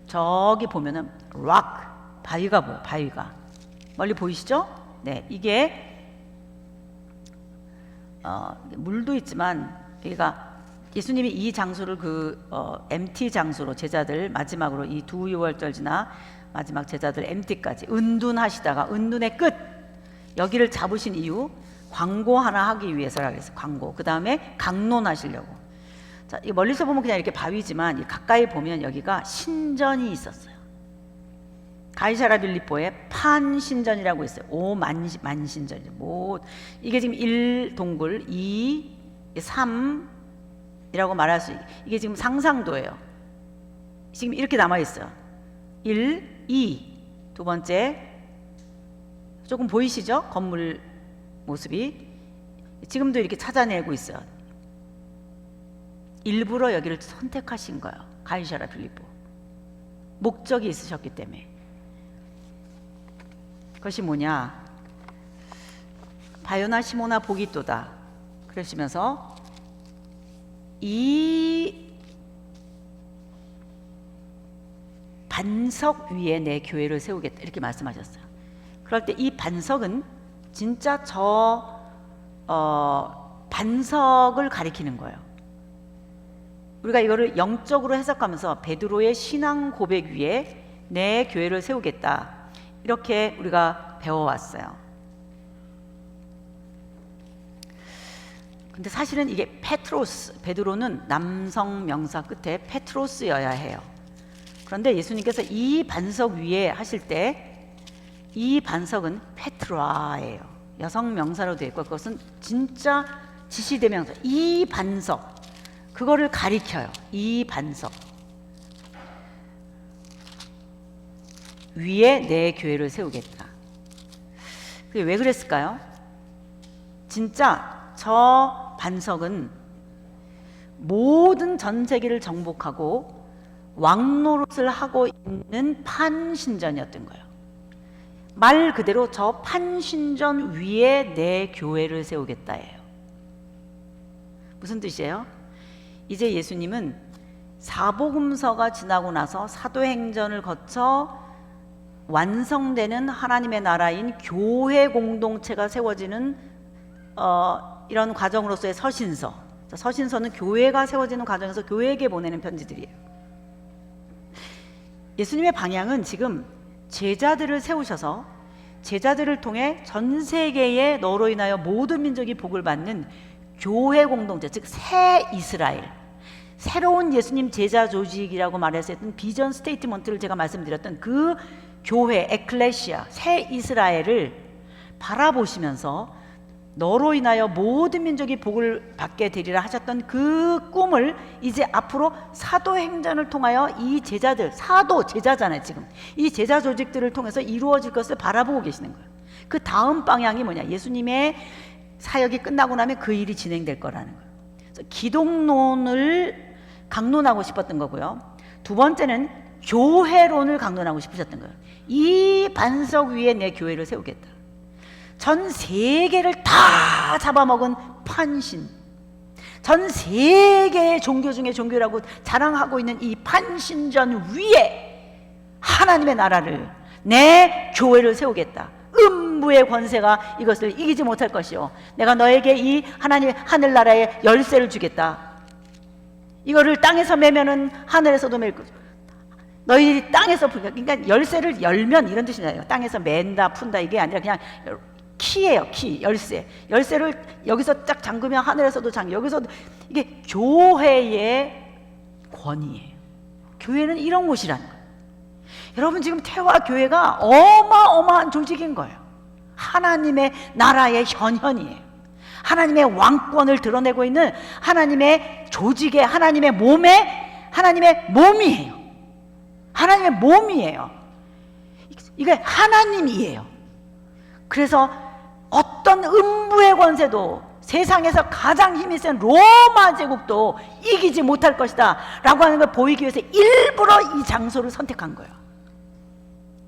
Speaker 1: 저기 보면은 락, 바위가 보여요. 바위가 멀리 보이시죠? 네, 이게 물도 있지만 여기가 예수님이 이 장소를 MT 장소로, 제자들 마지막으로 이 두 유월절 지나 마지막 제자들 MT까지 은둔하시다가 은둔의 끝, 여기를 잡으신 이유, 광고 하나 하기 위해서라 그랬어요. 광고. 그 다음에 강론하시려고. 자, 이 멀리서 보면 그냥 이렇게 바위지만 가까이 보면 여기가 신전이 있었어요. 가이사라 빌립보에 판신전이라고 있어요. 5만 신전이죠. 뭐 이게 지금 1 동굴, 2, 3이라고 말할 수, 이게 지금 상상도예요. 지금 이렇게 남아 있어요. 1, 2. 두 번째 조금 보이시죠? 건물 모습이 지금도 이렇게 찾아내고 있어요. 일부러 여기를 선택하신 거예요. 가이사라 빌립보. 목적이 있으셨기 때문에. 그것이 뭐냐? 바요나 시모나 복이 있도다. 그러시면서 이 반석 위에 내 교회를 세우겠다 이렇게 말씀하셨어요. 그럴 때 이 반석은 진짜 반석을 가리키는 거예요. 우리가 이거를 영적으로 해석하면서 베드로의 신앙 고백 위에 내 교회를 세우겠다 이렇게 우리가 배워왔어요. 근데 사실은 이게 페트로스, 베드로는 남성 명사 끝에 페트로스여야 해요. 그런데 예수님께서 이 반석 위에 하실 때 이 반석은 페트라예요. 여성 명사로 되어 있고 그것은 진짜 지시대명사. 이 반석, 그거를 가리켜요. 이 반석 위에 내 교회를 세우겠다. 그게 왜 그랬을까요? 진짜 저 반석은 모든 전 세계를 정복하고 왕노릇을 하고 있는 판신전이었던 거예요. 말 그대로 저 판신전 위에 내 교회를 세우겠다예요. 무슨 뜻이에요? 이제 예수님은 사복음서가 지나고 나서 사도행전을 거쳐 완성되는 하나님의 나라인 교회 공동체가 세워지는 이런 과정으로서의 서신서. 서신서는 교회가 세워지는 과정에서 교회에게 보내는 편지들이에요. 예수님의 방향은 지금 제자들을 세우셔서 제자들을 통해 전 세계에 너로 인하여 모든 민족이 복을 받는 교회 공동체, 즉 새 이스라엘, 새로운 예수님 제자 조직이라고 말해서 했던 비전 스테이트먼트를 제가 말씀드렸던 그 교회, 에클레시아, 새 이스라엘을 바라보시면서 너로 인하여 모든 민족이 복을 받게 되리라 하셨던 그 꿈을 이제 앞으로 사도행전을 통하여 이 제자들, 사도 제자잖아요 지금, 이 제자 조직들을 통해서 이루어질 것을 바라보고 계시는 거예요. 그 다음 방향이 뭐냐? 예수님의 사역이 끝나고 나면 그 일이 진행될 거라는 거예요. 그래서 기독론을 강론하고 싶었던 거고요. 두 번째는 교회론을 강론하고 싶으셨던 거예요. 이 반석 위에 내 교회를 세우겠다. 전 세계를 다 잡아먹은 판신, 전 세계의 종교 중에 종교라고 자랑하고 있는 이 판신전 위에 하나님의 나라를, 내 교회를 세우겠다. 음부의 권세가 이것을 이기지 못할 것이요, 내가 너에게 이 하나님의 하늘나라의 열쇠를 주겠다. 이거를 땅에서 매면은 하늘에서도 맬 것이고, 너희들이 땅에서, 그러니까 열쇠를 열면 이런 뜻이잖아요. 땅에서 맨다 푼다 이게 아니라 그냥 키예요. 키, 열쇠. 열쇠를 여기서 딱 잠그면 하늘에서도 잠겨. 여기서 이게 교회의 권위예요. 교회는 이런 곳이라는 거예요. 여러분 지금 태화 교회가 어마어마한 조직인 거예요. 하나님의 나라의 현현이에요. 하나님의 왕권을 드러내고 있는 하나님의 조직의, 하나님의 몸의, 하나님의 몸이에요. 하나님의 몸이에요. 이게 하나님이에요. 그래서 어떤 음부의 권세도, 세상에서 가장 힘이 센 로마 제국도 이기지 못할 것이다 라고 하는 걸 보이기 위해서 일부러 이 장소를 선택한 거예요.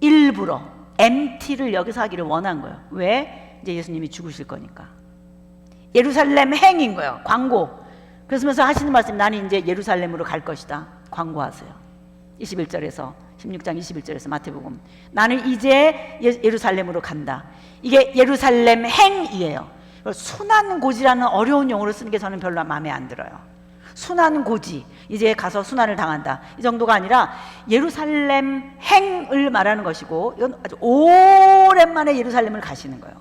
Speaker 1: 일부러 MT를 여기서 하기를 원한 거예요. 왜? 이제 예수님이 죽으실 거니까. 예루살렘 행인 거예요. 광고. 그러면서 하시는 말씀, 나는 이제 예루살렘으로 갈 것이다. 광고하세요. 21절에서 16장 21절에서 마태복음, 나는 이제 예루살렘으로 간다. 이게 예루살렘 행이에요. 순환 고지라는 어려운 용어를 쓰는 게 저는 별로 마음에 안 들어요. 순환 고지, 이제 가서 순환을 당한다, 이 정도가 아니라 예루살렘 행을 말하는 것이고, 이건 아주 오랜만에 예루살렘을 가시는 거예요.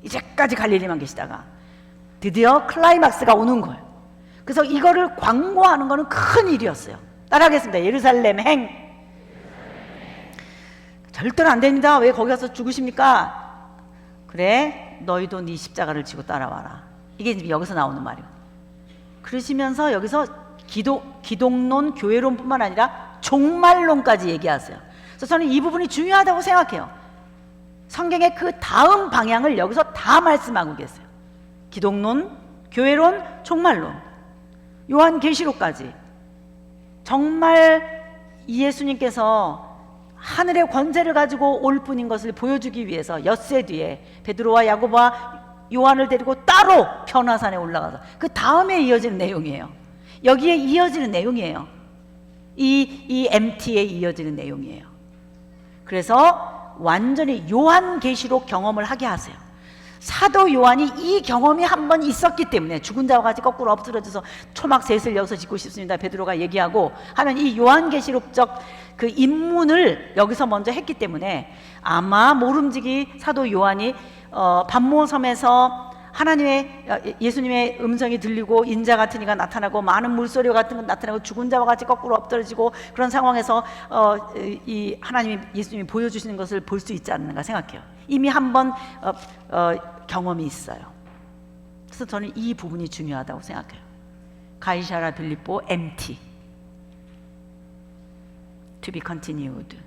Speaker 1: 이제까지 갈릴리만 계시다가 드디어 클라이막스가 오는 거예요. 그래서 이거를 광고하는 거는 큰 일이었어요. 따라하겠습니다. 예루살렘 행. 절대로 안 됩니다. 왜 거기 가서 죽으십니까? 그래, 너희도 네 십자가를 지고 따라와라. 이게 지금 여기서 나오는 말이에요. 그러시면서 여기서 기독론, 교회론뿐만 아니라 종말론까지 얘기하세요. 그래서 저는 이 부분이 중요하다고 생각해요. 성경의 그 다음 방향을 여기서 다 말씀하고 계세요. 기독론, 교회론, 종말론, 요한계시록까지. 정말 예수님께서 하늘의 권세를 가지고 올 뿐인 것을 보여주기 위해서 엿새 뒤에 베드로와 야고보와 요한을 데리고 따로 변화산에 올라가서 그 다음에 이어지는 내용이에요. 여기에 이어지는 내용이에요. 이 MT에 이어지는 내용이에요. 그래서 완전히 요한계시록 경험을 하게 하세요. 사도 요한이 이 경험이 한 번 있었기 때문에 죽은 자와 같이 거꾸로 엎드려져서 초막셋을 여기서 짓고 싶습니다 베드로가 얘기하고 하는 이 요한계시록적 그 입문을 여기서 먼저 했기 때문에 아마 모름지기 사도 요한이 반모섬에서 하나님의 예수님의 음성이 들리고 인자 같은 이가 나타나고 많은 물소리 같은 거 나타나고 죽은 자와 같이 거꾸로 엎드러지고 그런 상황에서 이 하나님이 예수님이 보여주시는 것을 볼 수 있지 않는가 생각해요. 이미 한번 경험이 있어요. 그래서 저는 이 부분이 중요하다고 생각해요. 가이사랴 빌립보 MT To be continued.